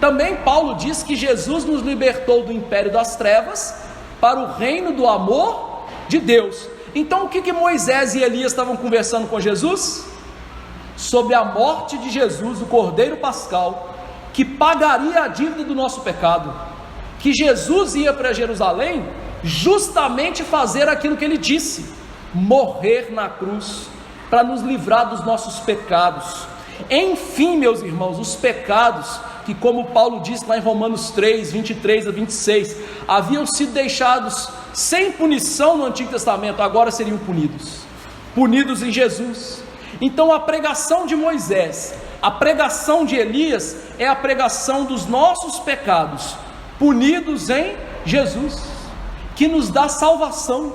Também Paulo diz que Jesus nos libertou do império das trevas para o reino do amor de Deus. Então o que Moisés e Elias estavam conversando com Jesus? Sobre a morte de Jesus, o Cordeiro Pascal, que pagaria a dívida do nosso pecado, que Jesus ia para Jerusalém justamente fazer aquilo que ele disse, morrer na cruz, para nos livrar dos nossos pecados. Enfim, meus irmãos, os pecados que, como Paulo disse lá em Romanos 3, 23 a 26, haviam sido deixados sem punição no Antigo Testamento, agora seriam punidos em Jesus. Então a pregação de Moisés, a pregação de Elias é a pregação dos nossos pecados, punidos em Jesus, que nos dá salvação.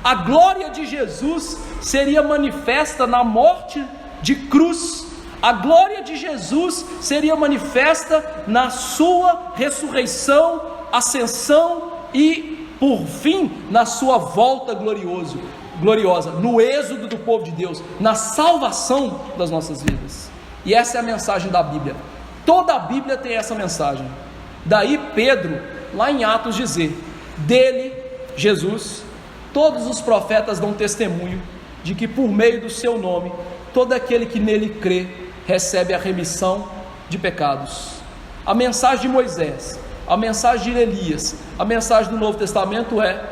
A glória de Jesus seria manifesta na morte de cruz. A glória de Jesus seria manifesta na sua ressurreição, ascensão e, por fim, na sua volta gloriosa, no êxodo do povo de Deus, na salvação das nossas vidas. E essa é a mensagem da Bíblia. Toda a Bíblia tem essa mensagem. Daí Pedro, lá em Atos, dizer: dele, Jesus, todos os profetas dão testemunho de que por meio do seu nome, todo aquele que nele crê, recebe a remissão de pecados. A mensagem de Moisés, a mensagem de Elias, a mensagem do Novo Testamento é: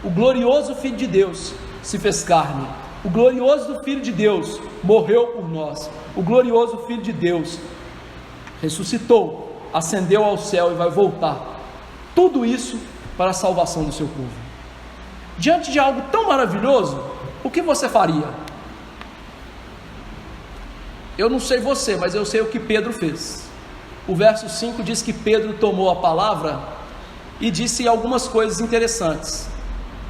o glorioso Filho de Deus se fez carne, o glorioso Filho de Deus morreu por nós, o glorioso Filho de Deus ressuscitou, ascendeu ao céu e vai voltar. Tudo isso para a salvação do seu povo. Diante de algo tão maravilhoso, o que você faria? Eu não sei você, mas eu sei o que Pedro fez. O verso 5 diz que Pedro tomou a palavra e disse algumas coisas interessantes.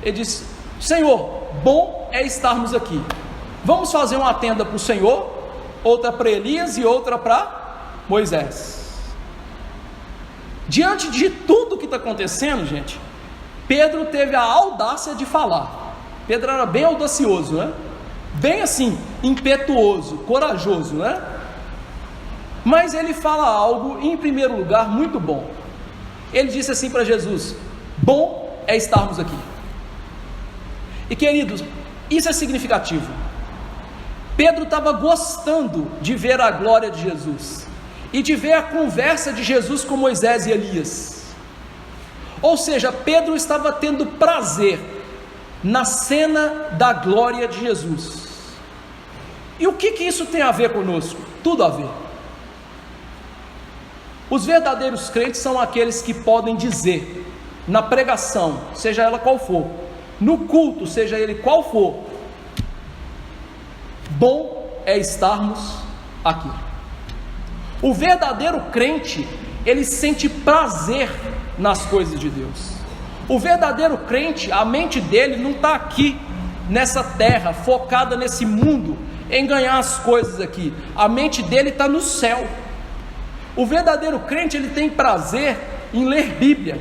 Ele disse: Senhor, bom é estarmos aqui. Vamos fazer uma tenda para o Senhor, outra para Elias e outra para Moisés. Diante de tudo que está acontecendo, gente, Pedro teve a audácia de falar. Pedro era bem audacioso, né? Bem assim, impetuoso, corajoso, né? Mas ele fala algo, em primeiro lugar, muito bom. Ele disse assim para Jesus: bom é estarmos aqui. E queridos, isso é significativo. Pedro estava gostando de ver a glória de Jesus e de ver a conversa de Jesus com Moisés e Elias. Ou seja, Pedro estava tendo prazer na cena da glória de Jesus. E o que isso tem a ver conosco? Tudo a ver. Os verdadeiros crentes são aqueles que podem dizer, na pregação, seja ela qual for, no culto, seja ele qual for: bom é estarmos aqui. O verdadeiro crente, ele sente prazer nas coisas de Deus. O verdadeiro crente, a mente dele não está aqui nessa terra, focada nesse mundo, em ganhar as coisas aqui. A mente dele está no céu. O verdadeiro crente, ele tem prazer em ler Bíblia,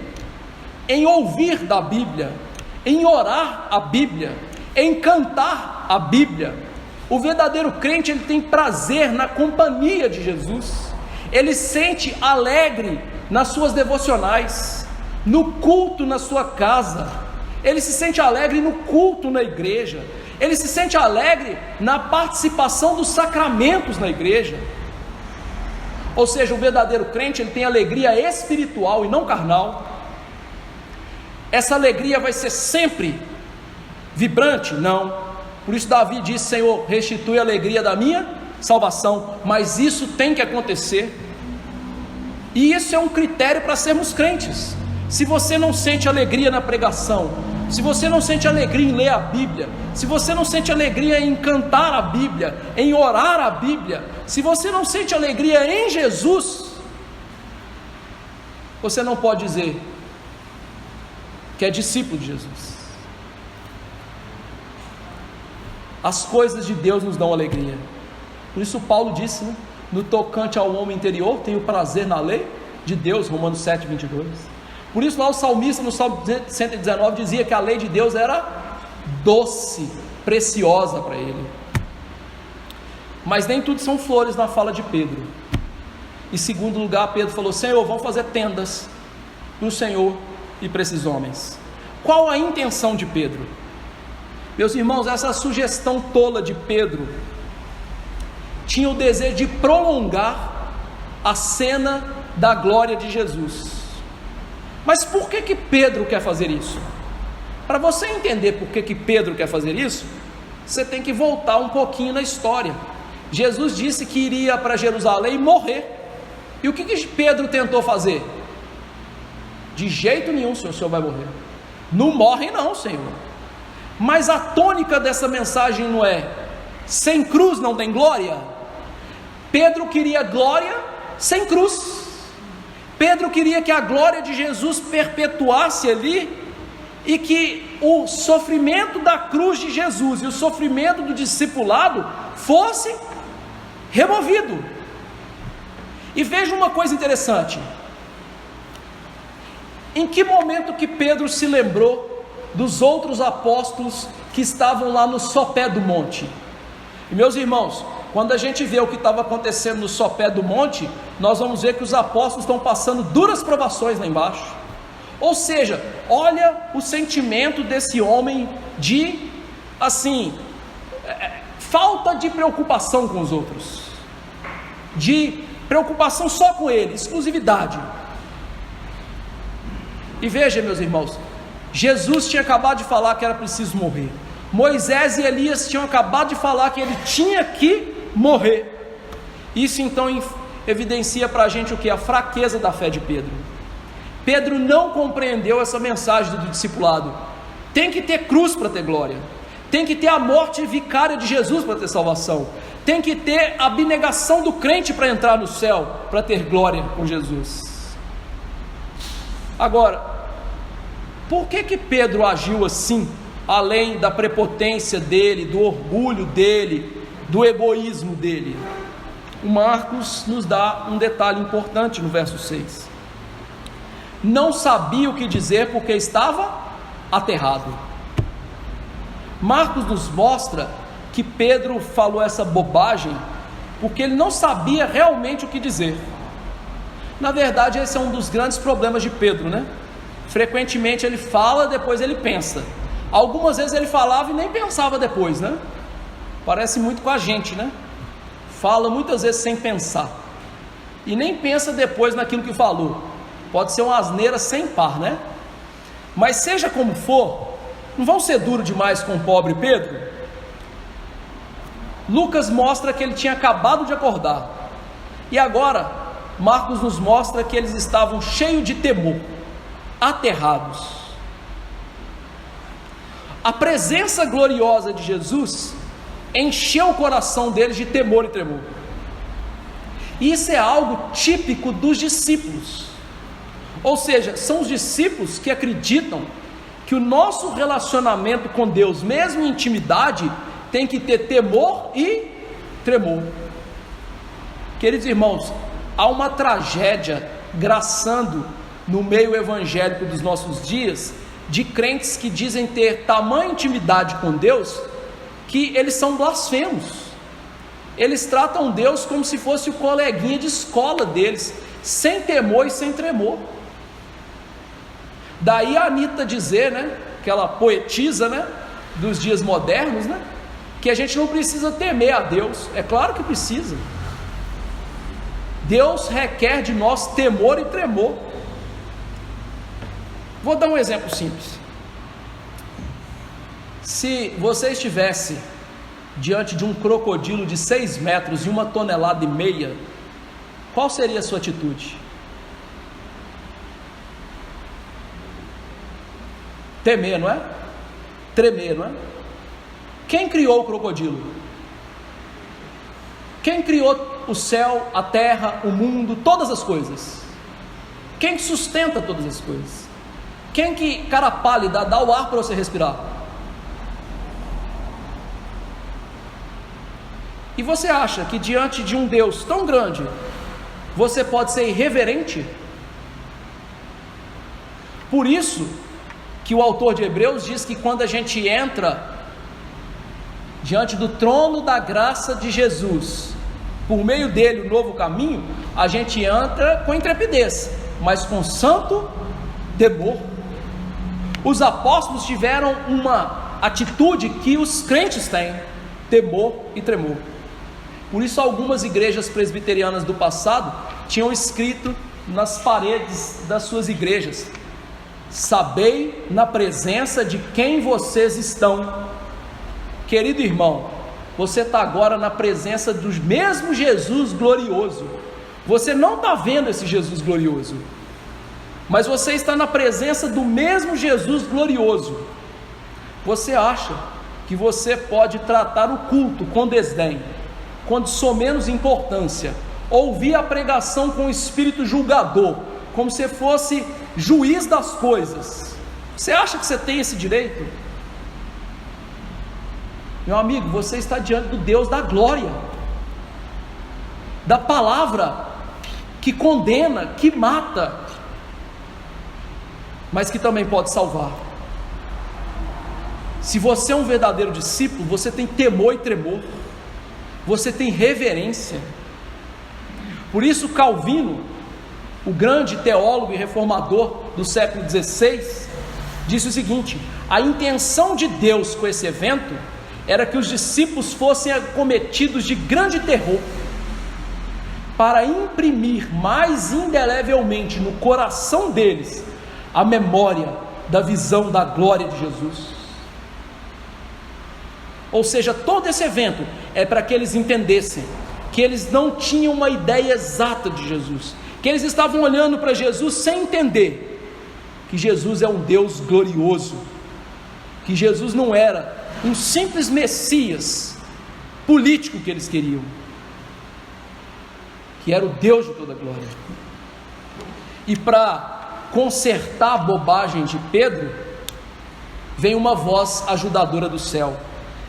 em ouvir da Bíblia, em orar a Bíblia, em cantar a Bíblia. O verdadeiro crente, ele tem prazer na companhia de Jesus. Ele sente alegre nas suas devocionais, no culto na sua casa. Ele se sente alegre no culto na igreja. Ele se sente alegre na participação dos sacramentos na igreja. Ou seja, o verdadeiro crente, ele tem alegria espiritual e não carnal. Essa alegria vai ser sempre vibrante? Não. Por isso Davi disse: Senhor, restitui a alegria da minha salvação. Mas isso tem que acontecer. E isso é um critério para sermos crentes. Se você não sente alegria na pregação, se você não sente alegria em ler a Bíblia, se você não sente alegria em cantar a Bíblia, em orar a Bíblia, se você não sente alegria em Jesus, você não pode dizer que é discípulo de Jesus. As coisas de Deus nos dão alegria. Por isso Paulo disse, né? No tocante ao homem interior, tenho prazer na lei de Deus, Romanos 7, 22. Por isso lá o salmista no Salmo 119 dizia que a lei de Deus era doce, preciosa para ele. Mas nem tudo são flores na fala de Pedro. Em segundo lugar, Pedro falou: Senhor, vamos fazer tendas para o Senhor e para esses homens. Qual a intenção de Pedro? Meus irmãos, essa sugestão tola de Pedro tinha o desejo de prolongar a cena da glória de Jesus. Mas por que Pedro quer fazer isso? Para você entender por que Pedro quer fazer isso, você tem que voltar um pouquinho na história. Jesus disse que iria para Jerusalém morrer. E o que Pedro tentou fazer? De jeito nenhum, o senhor vai morrer. Não morre não, Senhor. Mas a tônica dessa mensagem não é: sem cruz não tem glória? Pedro queria glória sem cruz. Pedro queria que a glória de Jesus perpetuasse ali, e que o sofrimento da cruz de Jesus e o sofrimento do discipulado fosse removido. E veja uma coisa interessante: em que momento que Pedro se lembrou dos outros apóstolos que estavam lá no sopé do monte? E meus irmãos, quando a gente vê o que estava acontecendo no sopé do monte, nós vamos ver que os apóstolos estão passando duras provações lá embaixo. Ou seja, olha o sentimento desse homem de, assim, falta de preocupação com os outros, de preocupação só com ele, exclusividade. E veja, meus irmãos, Jesus tinha acabado de falar que era preciso morrer. Moisés e Elias tinham acabado de falar que ele tinha que morrer. Isso então evidencia para a gente o que? A fraqueza da fé de Pedro. Pedro não compreendeu essa mensagem do discipulado. Tem que ter cruz para ter glória. Tem que ter a morte vicária de Jesus para ter salvação. Tem que ter a abnegação do crente para entrar no céu, para ter glória com Jesus. Agora, por que Pedro agiu assim, além da prepotência dele, do orgulho dele, do egoísmo dele? O Marcos nos dá um detalhe importante no verso 6. Não sabia o que dizer porque estava aterrado. Marcos nos mostra que Pedro falou essa bobagem porque ele não sabia realmente o que dizer. Na verdade, esse é um dos grandes problemas de Pedro, né? Frequentemente ele fala, depois ele pensa. Algumas vezes ele falava e nem pensava depois, né? Parece muito com a gente, né? Fala muitas vezes sem pensar e nem pensa depois naquilo que falou. Pode ser uma asneira sem par, né? Mas seja como for, não vão ser duro demais com o pobre Pedro? Lucas mostra que ele tinha acabado de acordar, e agora Marcos nos mostra que eles estavam cheios de temor, aterrados. A presença gloriosa de Jesus encheu o coração deles de temor e tremor. E isso é algo típico dos discípulos. Ou seja, são os discípulos que acreditam que o nosso relacionamento com Deus, mesmo em intimidade, tem que ter temor e tremor. Queridos irmãos, há uma tragédia graçando no meio evangélico dos nossos dias, de crentes que dizem ter tamanha intimidade com Deus, que eles são blasfemos. Eles tratam Deus como se fosse o coleguinha de escola deles, sem temor e sem tremor. Daí a Anitta dizer, né, aquela poetisa, né, dos dias modernos, né, que a gente não precisa temer a Deus. É claro que precisa. Deus requer de nós temor e tremor. Vou dar um exemplo simples. Se você estivesse diante de um crocodilo de 6 metros e 1,5 toneladas, qual seria a sua atitude? Temer, não é? Tremer, não é? Quem criou o crocodilo? Quem criou o céu, a terra, o mundo, todas as coisas? Quem sustenta todas as coisas? Quem que, cara pálida, dá o ar para você respirar? E você acha que diante de um Deus tão grande, você pode ser irreverente? Por isso que o autor de Hebreus diz que quando a gente entra diante do trono da graça de Jesus, por meio dele o novo caminho, a gente entra com intrepidez, mas com santo temor. Os apóstolos tiveram uma atitude que os crentes têm: temor e tremor. Por isso algumas igrejas presbiterianas do passado tinham escrito nas paredes das suas igrejas: sabei na presença de quem vocês estão. Querido irmão, você está agora na presença do mesmo Jesus glorioso. Você não está vendo esse Jesus glorioso, mas você está na presença do mesmo Jesus glorioso. Você acha que você pode tratar o culto com desdém, com somenos importância, ouvir a pregação com espírito julgador, como se fosse juiz das coisas? Você acha que você tem esse direito? Meu amigo, você está diante do Deus da glória, da palavra que condena, que mata, mas que também pode salvar. Se você é um verdadeiro discípulo, você tem temor e tremor, você tem reverência. Por isso Calvino, o grande teólogo e reformador, do século XVI, disse o seguinte: a intenção de Deus com esse evento era que os discípulos fossem acometidos de grande terror, para imprimir mais indelevelmente no coração deles a memória da visão da glória de Jesus. Ou seja, todo esse evento é para que eles entendessem que eles não tinham uma ideia exata de Jesus, que eles estavam olhando para Jesus sem entender que Jesus é um Deus glorioso, que Jesus não era um simples Messias político que eles queriam, que era o Deus de toda glória. E para consertar a bobagem de Pedro, vem uma voz ajudadora do céu.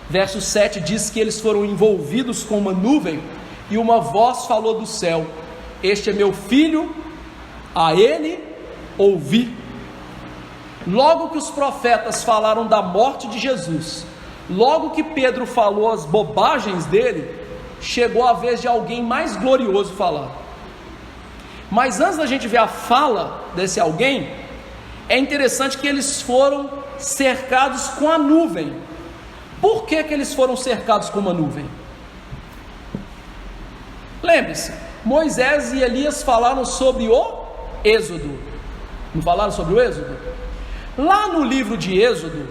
Verso 7 diz que eles foram envolvidos com uma nuvem, e uma voz falou do céu: este é meu filho, a ele ouvi. Logo que os profetas falaram da morte de Jesus, logo que Pedro falou as bobagens dele, chegou a vez de alguém mais glorioso falar. Mas antes da gente ver a fala desse alguém, é interessante que eles foram cercados com a nuvem. Por que eles foram cercados com uma nuvem? Lembre-se, Moisés e Elias falaram sobre o Êxodo. Não falaram sobre o Êxodo? Lá no livro de Êxodo,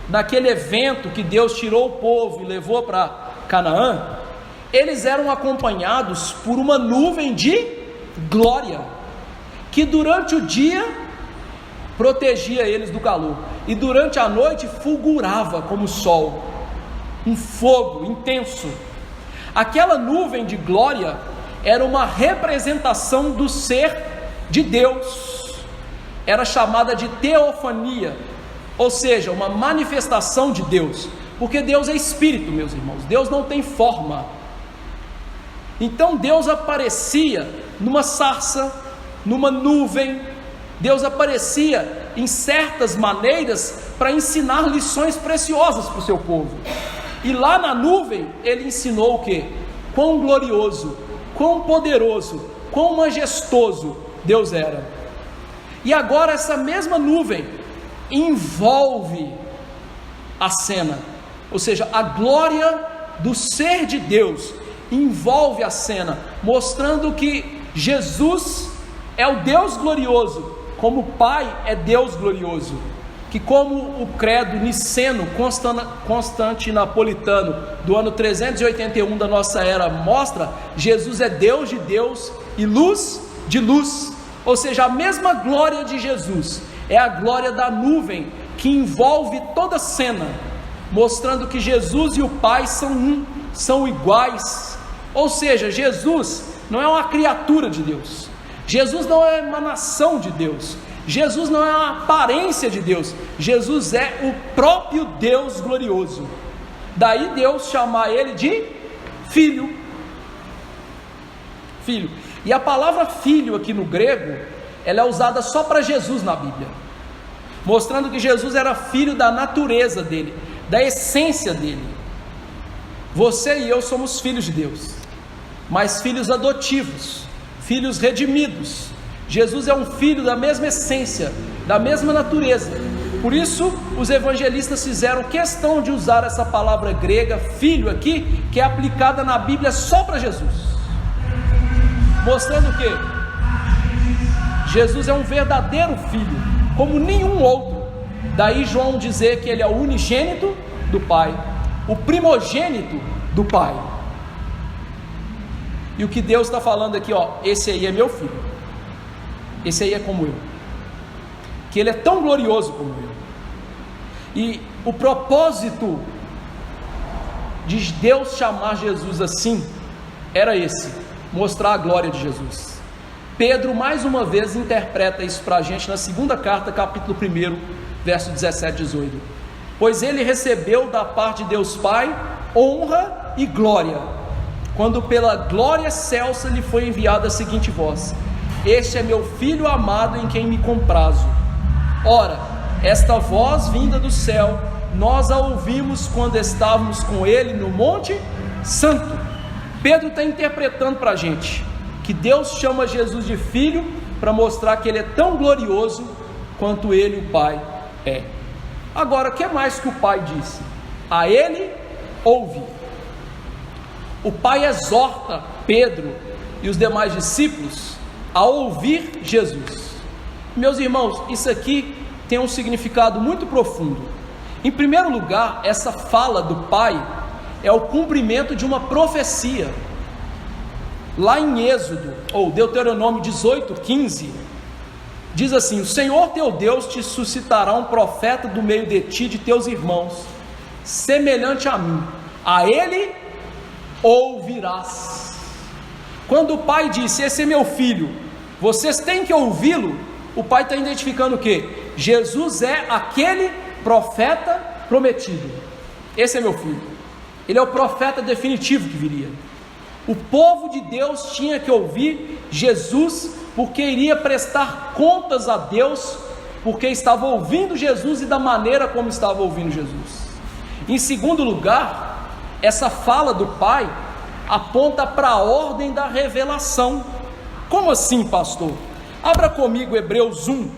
naquele evento que Deus tirou o povo e levou para Canaã, eles eram acompanhados por uma nuvem de glória, que durante o dia protegia eles do calor, e durante a noite fulgurava como o sol, um fogo intenso. Aquela nuvem de glória era uma representação do ser de Deus, era chamada de teofania, ou seja, uma manifestação de Deus, porque Deus é espírito, meus irmãos, Deus não tem forma. Então Deus aparecia numa sarça, numa nuvem, Deus aparecia em certas maneiras para ensinar lições preciosas para o seu povo. E lá na nuvem ele ensinou o quê? Quão glorioso, quão poderoso, quão majestoso Deus era. E agora essa mesma nuvem envolve a cena, ou seja, a glória do ser de Deus envolve a cena, mostrando que Jesus é o Deus glorioso, como o Pai é Deus glorioso, que como o credo niceno constantinopolitano do ano 381 da nossa era mostra, Jesus é Deus de Deus e luz de luz, ou seja, a mesma glória de Jesus é a glória da nuvem que envolve toda a cena, mostrando que Jesus e o Pai são um, são iguais. Ou seja, Jesus não é uma criatura de Deus, Jesus não é uma emanação de Deus, Jesus não é uma aparência de Deus, Jesus é o próprio Deus glorioso. Daí Deus chamar ele de filho. Filho. E a palavra filho aqui no grego, ela é usada só para Jesus na Bíblia, mostrando que Jesus era filho da natureza dele, da essência dele. Você e eu somos filhos de Deus, mas filhos adotivos, filhos redimidos. Jesus é um filho da mesma essência, da mesma natureza. Por isso os evangelistas fizeram questão de usar essa palavra grega filho aqui, que é aplicada na Bíblia só para Jesus, mostrando o quê? Jesus é um verdadeiro filho, como nenhum outro. Daí João dizer que ele é o unigênito do Pai, o primogênito do Pai. E o que Deus está falando aqui, ó, esse aí é meu filho, esse aí é como eu, que ele é tão glorioso como eu. E o propósito de Deus chamar Jesus assim era esse: mostrar a glória de Jesus. Pedro mais uma vez interpreta isso para a gente na segunda carta, capítulo 1, verso 17 e 18. Pois ele recebeu da parte de Deus Pai honra e glória, quando pela glória excelsa lhe foi enviada a seguinte voz: este é meu filho amado em quem me comprazo. Ora, esta voz vinda do céu, nós a ouvimos quando estávamos com ele no Monte Santo. Pedro está interpretando para a gente que Deus chama Jesus de filho para mostrar que ele é tão glorioso quanto ele, o Pai, é. Agora, o que mais que o Pai disse? A ele ouve. O Pai exorta Pedro e os demais discípulos a ouvir Jesus. Meus irmãos, isso aqui tem um significado muito profundo. Em primeiro lugar, essa fala do Pai é o cumprimento de uma profecia. Lá em Êxodo, ou Deuteronômio 18:15, diz assim: o Senhor teu Deus te suscitará um profeta do meio de ti, de teus irmãos, semelhante a mim, a ele ouvirás. Quando o Pai disse: esse é meu filho, vocês têm que ouvi-lo, o Pai está identificando o quê? Jesus é aquele profeta prometido. Esse é meu filho, ele é o profeta definitivo que viria. O povo de Deus tinha que ouvir Jesus, porque iria prestar contas a Deus, porque estava ouvindo Jesus e da maneira como estava ouvindo Jesus. Em segundo lugar, essa fala do Pai aponta para a ordem da revelação. Como assim, pastor? Abra comigo Hebreus 1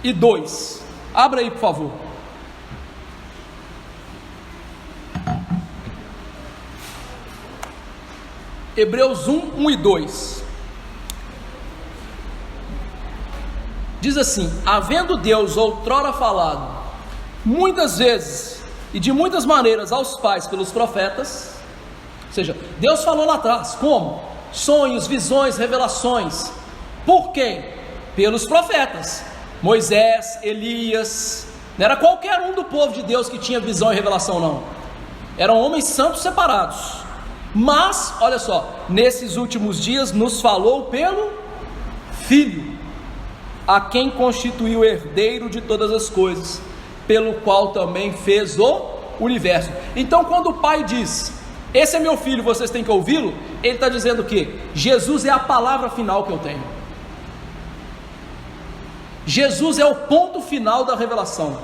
e 2. Abra aí, por favor. Hebreus 1 e 2. Diz assim: havendo Deus outrora falado muitas vezes e de muitas maneiras aos pais pelos profetas, ou seja, Deus falou lá atrás, como? Sonhos, visões, revelações. Por quem? Pelos profetas, Moisés, Elias. Não era qualquer um do povo de Deus que tinha visão e revelação, não. Eram homens santos separados. Mas, olha só, nesses últimos dias nos falou pelo Filho, a quem constituiu herdeiro de todas as coisas, pelo qual também fez o universo. Então, quando o Pai diz: esse é meu filho, vocês têm que ouvi-lo, ele está dizendo que Jesus é a palavra final que eu tenho. Jesus é o ponto final da revelação.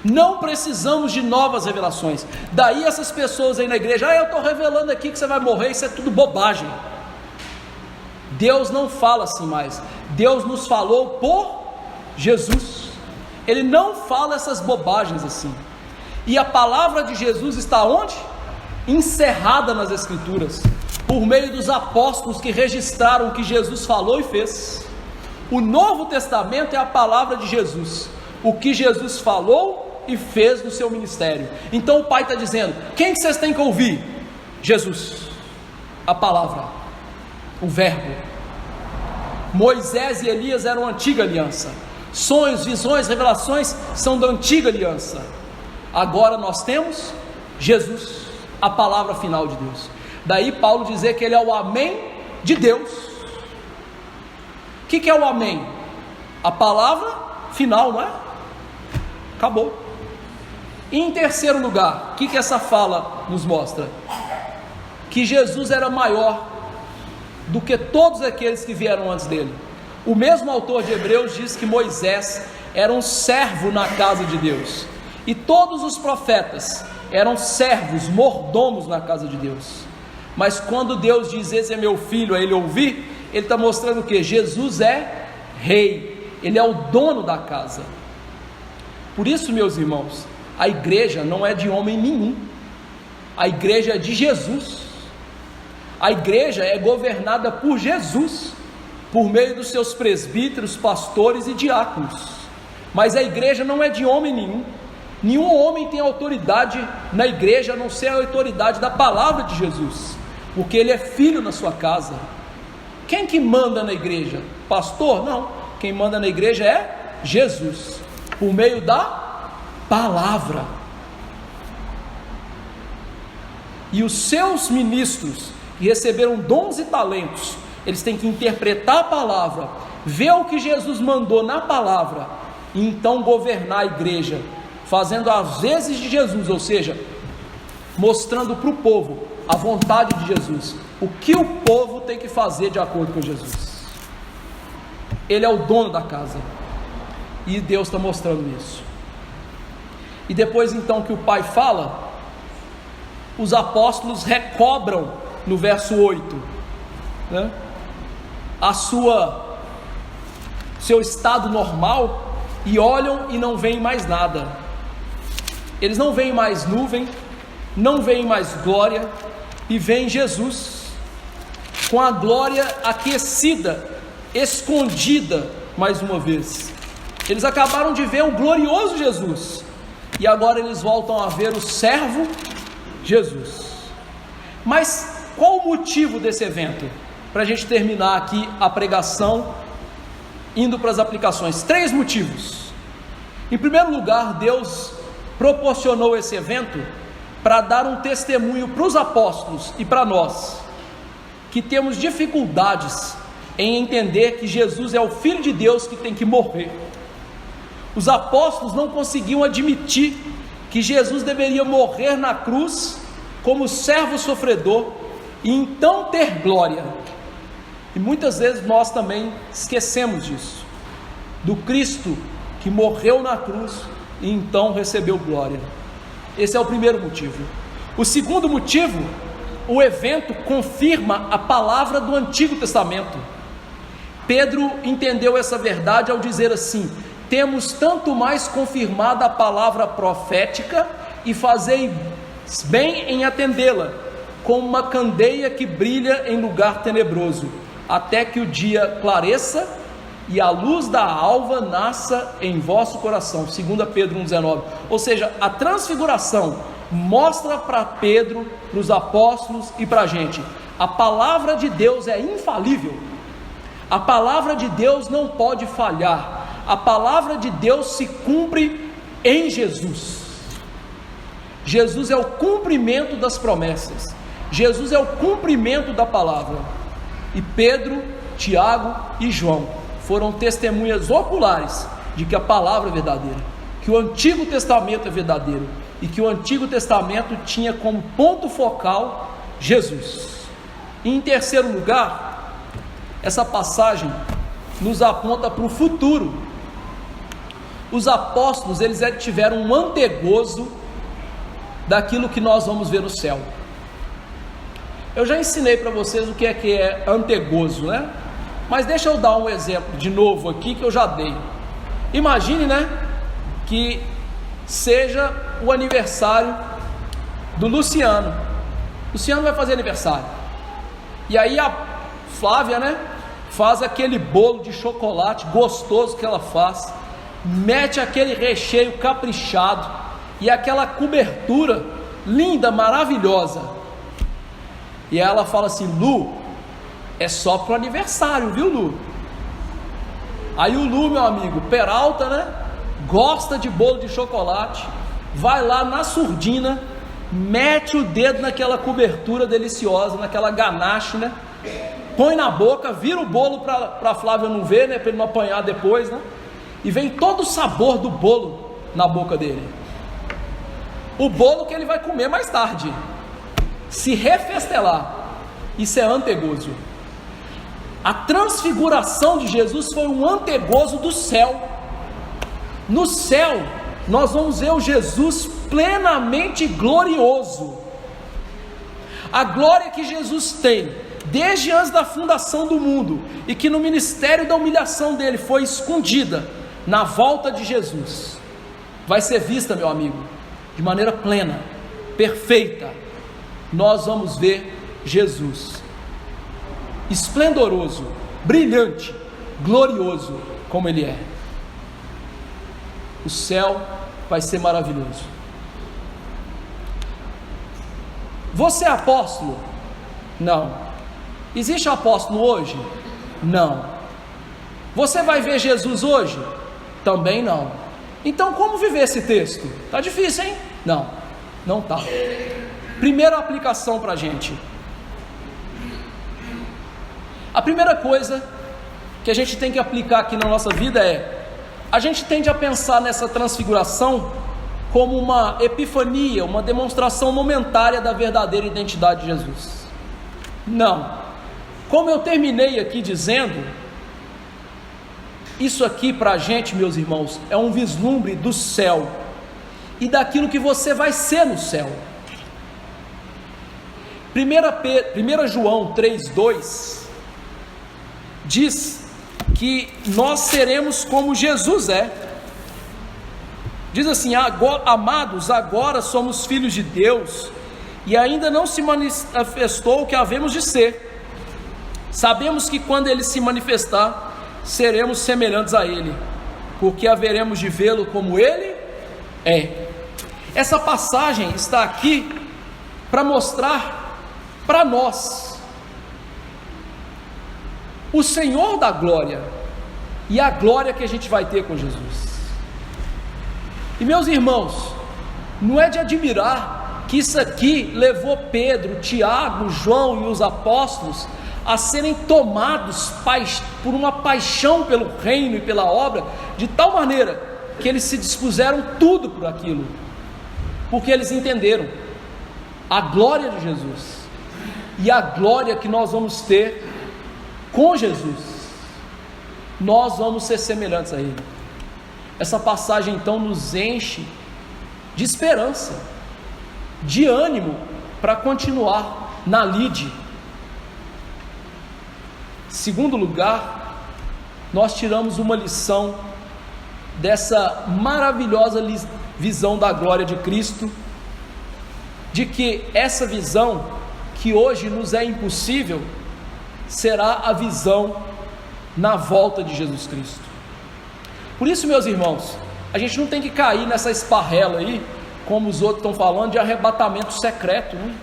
Não precisamos de novas revelações. Daí essas pessoas aí na igreja: eu estou revelando aqui que você vai morrer, isso é tudo bobagem. Deus não fala assim mais. Deus nos falou por Jesus. Ele não fala essas bobagens assim. E a palavra de Jesus está onde? Encerrada nas Escrituras, por meio dos apóstolos que registraram o que Jesus falou e fez. O Novo Testamento é a palavra de Jesus, o que Jesus falou e fez no seu ministério. Então o Pai está dizendo: quem que vocês têm que ouvir? Jesus, a palavra, o verbo. Moisés e Elias eram a antiga aliança. Sonhos, visões, revelações são da antiga aliança. Agora nós temos Jesus, a palavra final de Deus. Daí Paulo dizer que ele é o amém de Deus. O que é o amém? A palavra final, não é? Acabou. E em terceiro lugar, o que essa fala nos mostra? Que Jesus era maior do que todos aqueles que vieram antes dele. O mesmo autor de Hebreus diz que Moisés era um servo na casa de Deus, e todos os profetas eram servos, mordomos na casa de Deus. Mas quando Deus diz: esse é meu filho, a ele ouvir, ele está mostrando o que? Jesus é rei, ele é o dono da casa. Por isso, meus irmãos, a igreja não é de homem nenhum, a igreja é de Jesus. A igreja é governada por Jesus, por meio dos seus presbíteros, pastores e diáconos. Mas a igreja não é de homem nenhum. Nenhum homem tem autoridade na igreja, a não ser a autoridade da palavra de Jesus, porque ele é filho na sua casa. Quem que manda na igreja? Pastor? Não. Quem manda na igreja é Jesus, por meio da palavra. E os seus ministros, que receberam dons e talentos, eles têm que interpretar a palavra, ver o que Jesus mandou na palavra, e então governar a igreja, fazendo as vezes de Jesus, ou seja, mostrando para o povo a vontade de Jesus, o que o povo tem que fazer de acordo com Jesus. Ele é o dono da casa, e Deus está mostrando isso. E depois então que o Pai fala, os apóstolos recobram no verso 8, né, a sua seu estado normal e olham e não veem mais nada. Eles não veem mais nuvem, não veem mais glória, e veem Jesus com a glória aquecida, escondida mais uma vez. Eles acabaram de ver o glorioso Jesus e agora eles voltam a ver o servo Jesus. Mas qual o motivo desse evento? Para a gente terminar aqui a pregação, indo para as aplicações. 3 motivos. Em primeiro lugar, Deus proporcionou esse evento para dar um testemunho para os apóstolos e para nós, que temos dificuldades em entender que Jesus é o Filho de Deus que tem que morrer. Os apóstolos não conseguiam admitir que Jesus deveria morrer na cruz como servo sofredor e então ter glória. E muitas vezes nós também esquecemos disso, do Cristo que morreu na cruz e então recebeu glória. Esse é o primeiro motivo. O segundo motivo, o evento confirma a palavra do Antigo Testamento. Pedro entendeu essa verdade ao dizer assim: temos tanto mais confirmada a palavra profética e fazei bem em atendê-la, como uma candeia que brilha em lugar tenebroso, até que o dia clareça e a luz da alva nasça em vosso coração. 2 Pedro 1,19. Ou seja, a transfiguração mostra para Pedro, para os apóstolos e para a gente: a palavra de Deus é infalível, a palavra de Deus não pode falhar, a palavra de Deus se cumpre em Jesus. Jesus é o cumprimento das promessas, Jesus é o cumprimento da palavra. E Pedro, Tiago e João foram testemunhas oculares de que a palavra é verdadeira, que o Antigo Testamento é verdadeiro e que o Antigo Testamento tinha como ponto focal Jesus. E em terceiro lugar, essa passagem nos aponta para o futuro. Os apóstolos, eles tiveram um antegozo daquilo que nós vamos ver no céu. Eu já ensinei para vocês o que é antegozo, né? Mas deixa eu dar um exemplo de novo aqui que eu já dei. Imagine, né, que seja o aniversário do Luciano. Luciano vai fazer aniversário. E aí a Flávia, né, faz aquele bolo de chocolate gostoso que ela faz, mete aquele recheio caprichado e aquela cobertura linda, maravilhosa. E ela fala assim: Lu, é só pro aniversário, viu, Lu? Aí o Lu, meu amigo, Peralta, né, gosta de bolo de chocolate, vai lá na surdina, mete o dedo naquela cobertura deliciosa, naquela ganache, né, põe na boca, vira o bolo para a Flávia não ver, né, para ele não apanhar depois, né, e vem todo o sabor do bolo na boca dele. O bolo que ele vai comer mais tarde, se refestelar. Isso é antegozo. A transfiguração de Jesus foi um antegozo do céu. No céu, nós vamos ver o Jesus plenamente glorioso. A glória que Jesus tem, desde antes da fundação do mundo, e que no ministério da humilhação dele foi escondida, na volta de Jesus, vai ser vista, meu amigo, de maneira plena, perfeita. Nós vamos ver Jesus esplendoroso, brilhante, glorioso como Ele é. O céu vai ser maravilhoso. Você é apóstolo? Não. Existe apóstolo hoje? Não. Você vai ver Jesus hoje? Também não. Então como viver esse texto? Tá difícil, hein? Não, não tá. Primeira aplicação para a gente. A primeira coisa que a gente tem que aplicar aqui na nossa vida é: a gente tende a pensar nessa transfiguração como uma epifania, uma demonstração momentária da verdadeira identidade de Jesus. Não. Como eu terminei aqui dizendo, isso aqui para a gente, meus irmãos, é um vislumbre do céu e daquilo que você vai ser no céu. 1 João 3,2 diz que nós seremos como Jesus é. Diz assim: amados, agora somos filhos de Deus, e ainda não se manifestou o que havemos de ser. Sabemos que quando Ele se manifestar, seremos semelhantes a Ele, porque haveremos de vê-lo como Ele é. Essa passagem está aqui para mostrar para nós o Senhor da glória e a glória que a gente vai ter com Jesus. E meus irmãos, não é de admirar que isso aqui levou Pedro, Tiago, João e os apóstolos a serem tomados por uma paixão pelo reino e pela obra, de tal maneira que eles se dispuseram tudo por aquilo, porque eles entenderam a glória de Jesus e a glória que nós vamos ter com Jesus. Nós vamos ser semelhantes a Ele. Essa passagem então nos enche de esperança, de ânimo para continuar na lide. Segundo lugar, nós tiramos uma lição dessa maravilhosa visão da glória de Cristo, de que essa visão que hoje nos é impossível, será a visão na volta de Jesus Cristo. Por isso, meus irmãos, a gente não tem que cair nessa esparrela aí, como os outros estão falando, de arrebatamento secreto, né?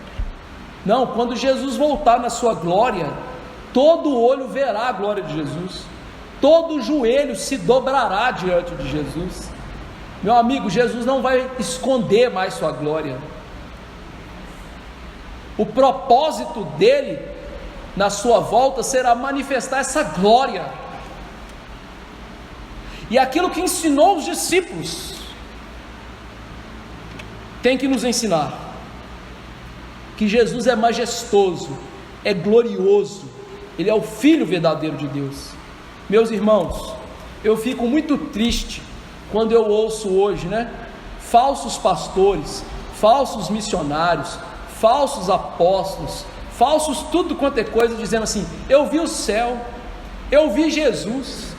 Não, quando Jesus voltar na sua glória, todo olho verá a glória de Jesus, todo joelho se dobrará diante de Jesus. Meu amigo, Jesus não vai esconder mais sua glória. O propósito dele na sua volta será manifestar essa glória. E aquilo que ensinou os discípulos tem que nos ensinar que Jesus é majestoso, é glorioso, Ele é o Filho verdadeiro de Deus. Meus irmãos, eu fico muito triste quando eu ouço hoje, falsos pastores, falsos missionários, falsos apóstolos, falsos tudo quanto é coisa, dizendo assim: eu vi o céu, eu vi Jesus.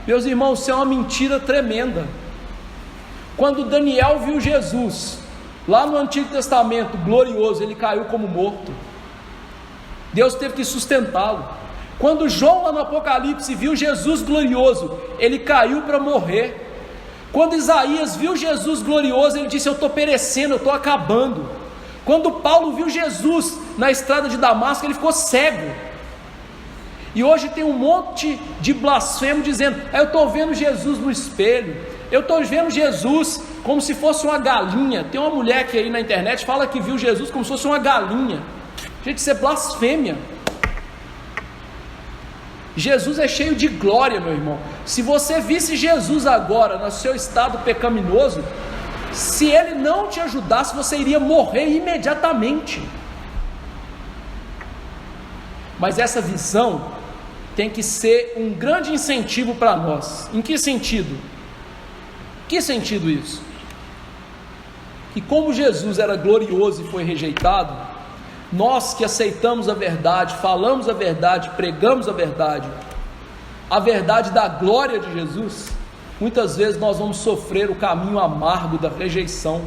Meus irmãos, isso é uma mentira tremenda. Quando Daniel viu Jesus, lá no Antigo Testamento, glorioso, ele caiu como morto, Deus teve que sustentá-lo. Quando João lá no Apocalipse viu Jesus glorioso, ele caiu para morrer. Quando Isaías viu Jesus glorioso, ele disse: eu estou perecendo, eu estou acabando. Quando Paulo viu Jesus na estrada de Damasco, ele ficou cego. E hoje tem um monte de blasfemo dizendo: eu estou vendo Jesus no espelho, eu estou vendo Jesus como se fosse uma galinha. Tem uma mulher que aí na internet fala que viu Jesus como se fosse uma galinha. Gente, isso é blasfêmia. Jesus é cheio de glória, meu irmão. Se você visse Jesus agora no seu estado pecaminoso, se Ele não te ajudasse, você iria morrer imediatamente. Mas essa visão tem que ser um grande incentivo para nós. Em que sentido? Que sentido isso? Que como Jesus era glorioso e foi rejeitado, nós que aceitamos a verdade, falamos a verdade, pregamos a verdade da glória de Jesus, muitas vezes nós vamos sofrer o caminho amargo da rejeição,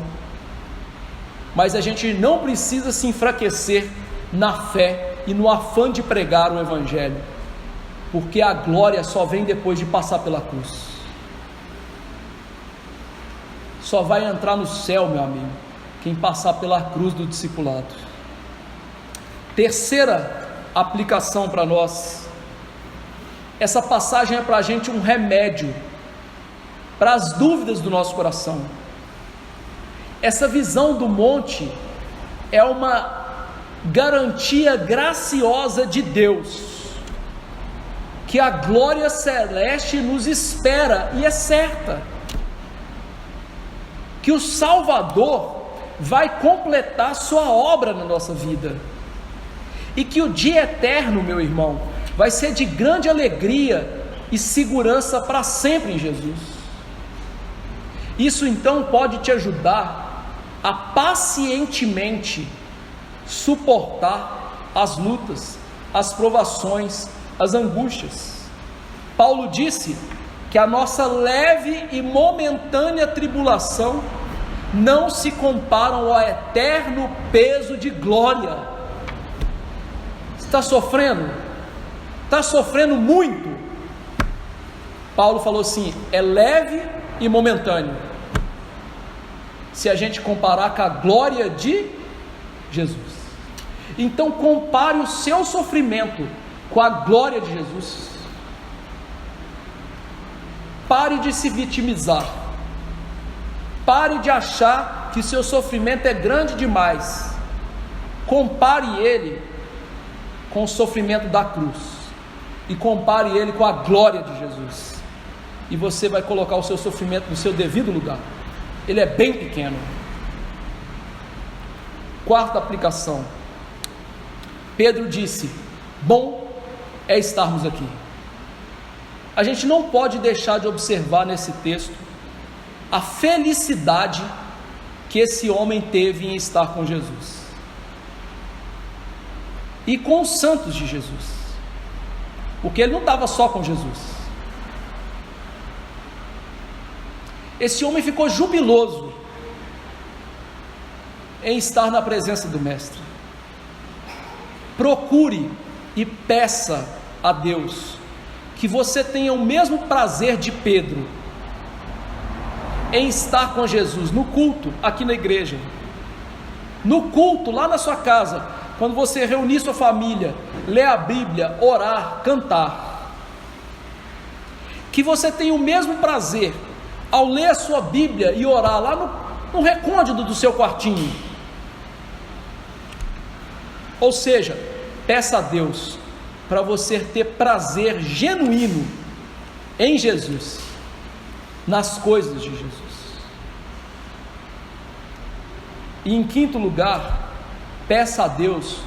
mas a gente não precisa se enfraquecer na fé e no afã de pregar o Evangelho, porque a glória só vem depois de passar pela cruz. Só vai entrar no céu, meu amigo, quem passar pela cruz do discipulado. Terceira aplicação para nós: essa passagem é para a gente um remédio para as dúvidas do nosso coração. Essa visão do monte é uma garantia graciosa de Deus, que a glória celeste nos espera, e é certa, que o Salvador vai completar sua obra na nossa vida, e que o dia eterno, meu irmão, vai ser de grande alegria e segurança para sempre em Jesus. Isso então pode te ajudar a pacientemente suportar as lutas, as provações, as angústias. Paulo disse que a nossa leve e momentânea tribulação não se comparam ao eterno peso de glória. Você está sofrendo? Está sofrendo muito? Paulo falou assim: é leve e momentâneo, se a gente comparar com a glória de Jesus. Então compare o seu sofrimento com a glória de Jesus. Pare de se vitimizar. Pare de achar que seu sofrimento é grande demais. Compare ele com o sofrimento da cruz e compare ele com a glória de Jesus, e você vai colocar o seu sofrimento no seu devido lugar. Ele é bem pequeno. Quarta aplicação. Pedro disse: bom é estarmos aqui. A gente não pode deixar de observar nesse texto a felicidade que esse homem teve em estar com Jesus e com os santos de Jesus, porque ele não estava só com Jesus. Esse homem ficou jubiloso em estar na presença do Mestre. Procure e peça a Deus que você tenha o mesmo prazer de Pedro em estar com Jesus no culto aqui na igreja, no culto lá na sua casa, quando você reunir sua família, ler a Bíblia, orar, cantar, que você tenha o mesmo prazer ao ler a sua Bíblia e orar lá no recôndito do seu quartinho. Ou seja, peça a Deus para você ter prazer genuíno em Jesus, nas coisas de Jesus. E em quinto lugar, peça a Deus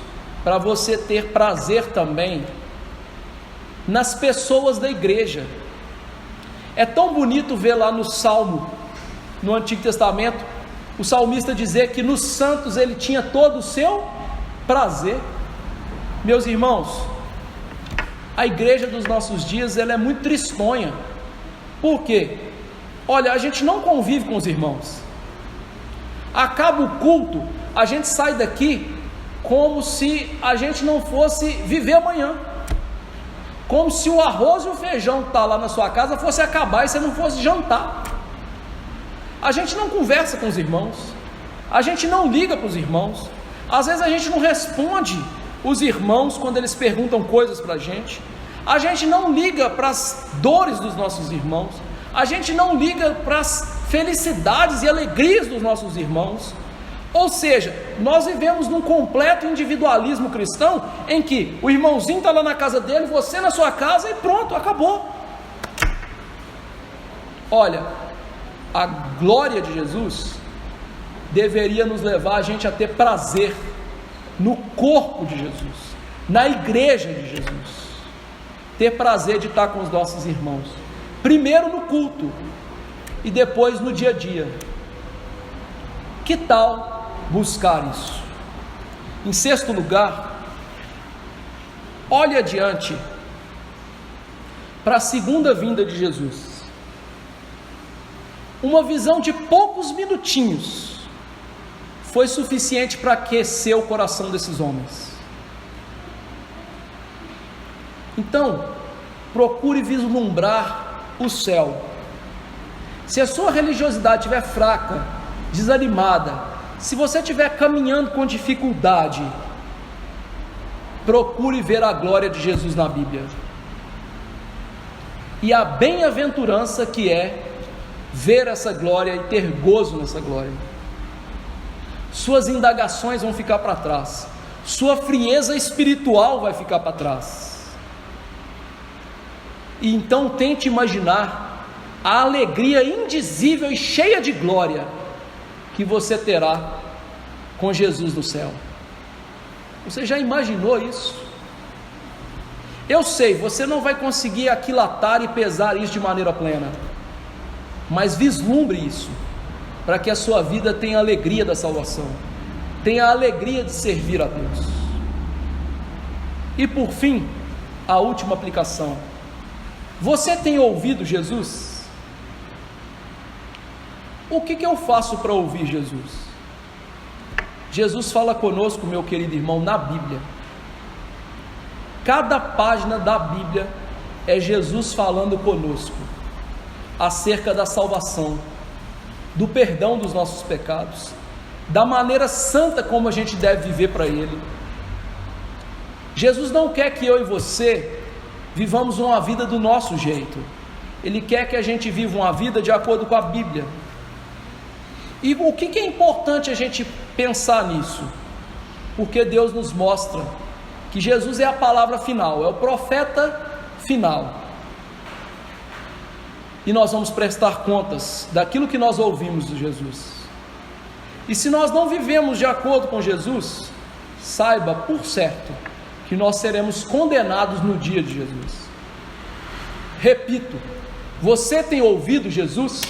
para você ter prazer também nas pessoas da igreja. É tão bonito ver lá no Salmo, no Antigo Testamento, o salmista dizer que nos santos ele tinha todo o seu prazer. Meus irmãos, a igreja dos nossos dias ela é muito tristonha. Por quê? Olha, a gente não convive com os irmãos. Acaba o culto, a gente sai daqui como se a gente não fosse viver amanhã, como se o arroz e o feijão que está lá na sua casa fosse acabar e você não fosse jantar. A gente não conversa com os irmãos, a gente não liga para os irmãos, às vezes a gente não responde os irmãos quando eles perguntam coisas para a gente não liga para as dores dos nossos irmãos, a gente não liga para as felicidades e alegrias dos nossos irmãos. Ou seja, nós vivemos num completo individualismo cristão, em que o irmãozinho está lá na casa dele, você na sua casa, e pronto, acabou. Olha, a glória de Jesus deveria nos levar a gente a ter prazer no corpo de Jesus, na igreja de Jesus, ter prazer de estar com os nossos irmãos, primeiro no culto e depois no dia a dia. Que tal buscar isso? Em sexto lugar, olhe adiante para a segunda vinda de Jesus. Uma visão de poucos minutinhos foi suficiente para aquecer o coração desses homens. Então, procure vislumbrar o céu. Se a sua religiosidade estiver fraca, desanimada, se você estiver caminhando com dificuldade, procure ver a glória de Jesus na Bíblia, e a bem-aventurança que é ver essa glória e ter gozo nessa glória. Suas indagações vão ficar para trás, sua frieza espiritual vai ficar para trás, e então tente imaginar a alegria indizível e cheia de glória que você terá com Jesus no céu. Você já imaginou isso? Eu sei, você não vai conseguir aquilatar e pesar isso de maneira plena, mas vislumbre isso, para que a sua vida tenha a alegria da salvação, tenha a alegria de servir a Deus. E por fim, a última aplicação: Você tem ouvido Jesus? O que eu faço para ouvir Jesus? Jesus fala conosco, meu querido irmão, na Bíblia. Cada página da Bíblia é Jesus falando conosco acerca da salvação, do perdão dos nossos pecados, da maneira santa como a gente deve viver para Ele. Jesus não quer que eu e você vivamos uma vida do nosso jeito. Ele quer que a gente viva uma vida de acordo com a Bíblia. E o que é importante a gente pensar nisso? Porque Deus nos mostra que Jesus é a palavra final, é o profeta final. E nós vamos prestar contas daquilo que nós ouvimos de Jesus. E se nós não vivemos de acordo com Jesus, saiba por certo que nós seremos condenados no dia de Jesus. Repito, você tem ouvido Jesus?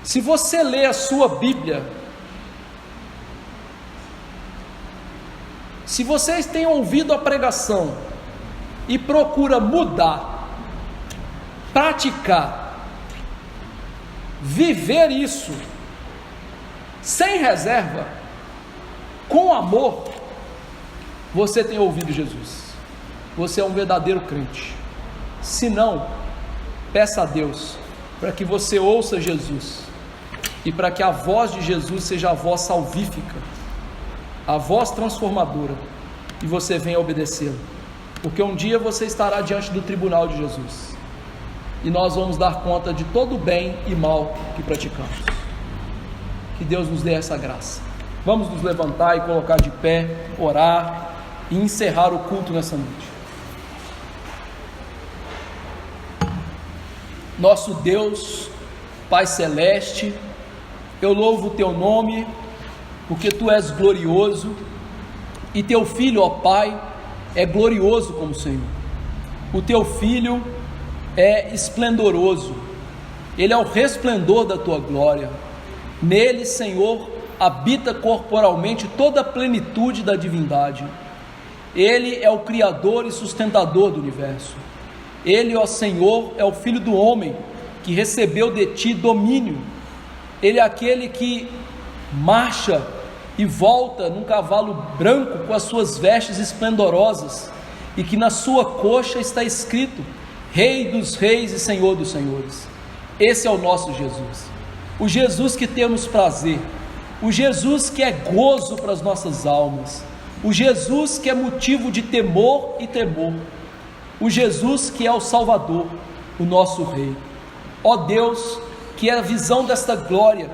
Se você lê a sua Bíblia, se vocês têm ouvido a pregação e procura mudar, praticar, viver isso, sem reserva, com amor, você tem ouvido Jesus. Você é um verdadeiro crente. Se não, peça a Deus para que você ouça Jesus e para que a voz de Jesus seja a voz salvífica, a voz transformadora, e você venha obedecê-lo, porque um dia você estará diante do tribunal de Jesus e nós vamos dar conta de todo o bem e mal que praticamos. Que Deus nos dê essa graça. Vamos nos levantar e colocar de pé, orar e encerrar o culto nessa noite. Nosso Deus, Pai Celeste, eu louvo o Teu nome, porque Tu és glorioso, e Teu Filho, ó Pai, é glorioso como o Senhor. O Teu Filho é esplendoroso, Ele é o resplendor da Tua glória. Nele, Senhor, habita corporalmente toda a plenitude da divindade. Ele é o Criador e sustentador do universo. Ele, ó Senhor, é o Filho do homem, que recebeu de Ti domínio. Ele é aquele que marcha e volta num cavalo branco com as suas vestes esplendorosas, e que na sua coxa está escrito: Rei dos reis e Senhor dos senhores. Esse é o nosso Jesus, o Jesus que temos prazer, o Jesus que é gozo para as nossas almas, o Jesus que é motivo de temor e tremor, o Jesus que é o Salvador, o nosso Rei. Ó Deus, que a visão desta glória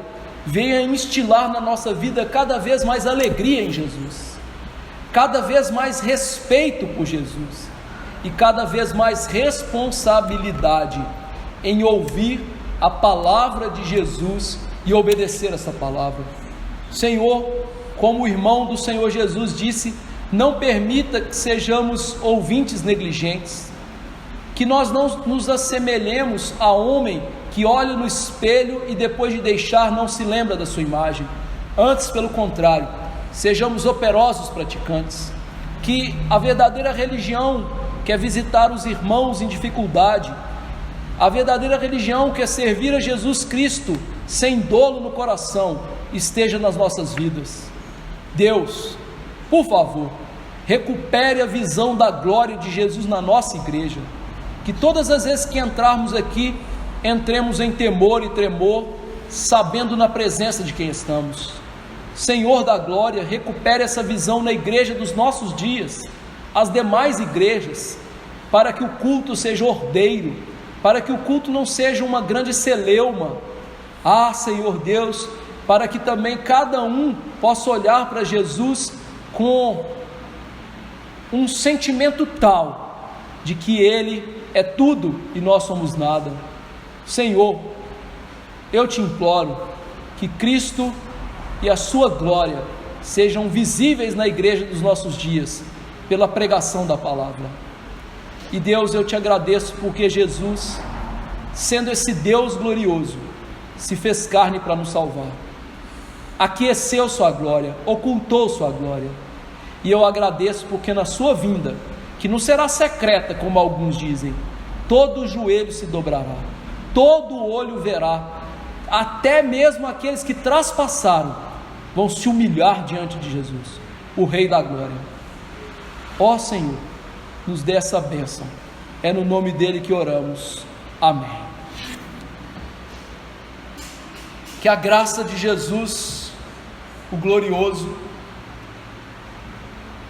venha instilar na nossa vida cada vez mais alegria em Jesus, cada vez mais respeito por Jesus e cada vez mais responsabilidade em ouvir a palavra de Jesus e obedecer essa palavra. Senhor, como o irmão do Senhor Jesus disse, não permita que sejamos ouvintes negligentes, que nós não nos assemelhemos a homem que olha no espelho e depois de deixar não se lembra da sua imagem. Antes, pelo contrário, sejamos operosos praticantes, que a verdadeira religião quer visitar os irmãos em dificuldade, a verdadeira religião quer servir a Jesus Cristo sem dolo no coração, esteja nas nossas vidas. Deus, por favor, recupere a visão da glória de Jesus na nossa igreja, que todas as vezes que entrarmos aqui, entremos em temor e tremor, sabendo na presença de quem estamos. Senhor da glória, recupere essa visão na igreja dos nossos dias, as demais igrejas, para que o culto seja ordeiro, para que o culto não seja uma grande celeuma. Senhor Deus, para que também cada um possa olhar para Jesus com um sentimento tal de que Ele é tudo e nós somos nada. Senhor, eu te imploro que Cristo e a sua glória sejam visíveis na igreja dos nossos dias, pela pregação da palavra. E Deus, eu te agradeço porque Jesus, sendo esse Deus glorioso, se fez carne para nos salvar, aqueceu sua glória, ocultou sua glória, e eu agradeço porque na sua vinda, que não será secreta, como alguns dizem. Todo joelho se dobrará, todo olho verá, até mesmo aqueles que traspassaram vão se humilhar diante de Jesus, o Rei da Glória. Ó Senhor, nos dê essa bênção. É no nome dele que oramos. Amém. Que a graça de Jesus, o glorioso,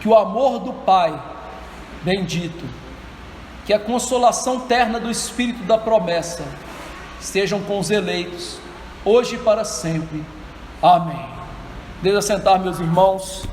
que o amor do Pai bendito, que a consolação terna do Espírito da promessa estejam com os eleitos, hoje e para sempre. Amém. Deixa eu sentar, meus irmãos.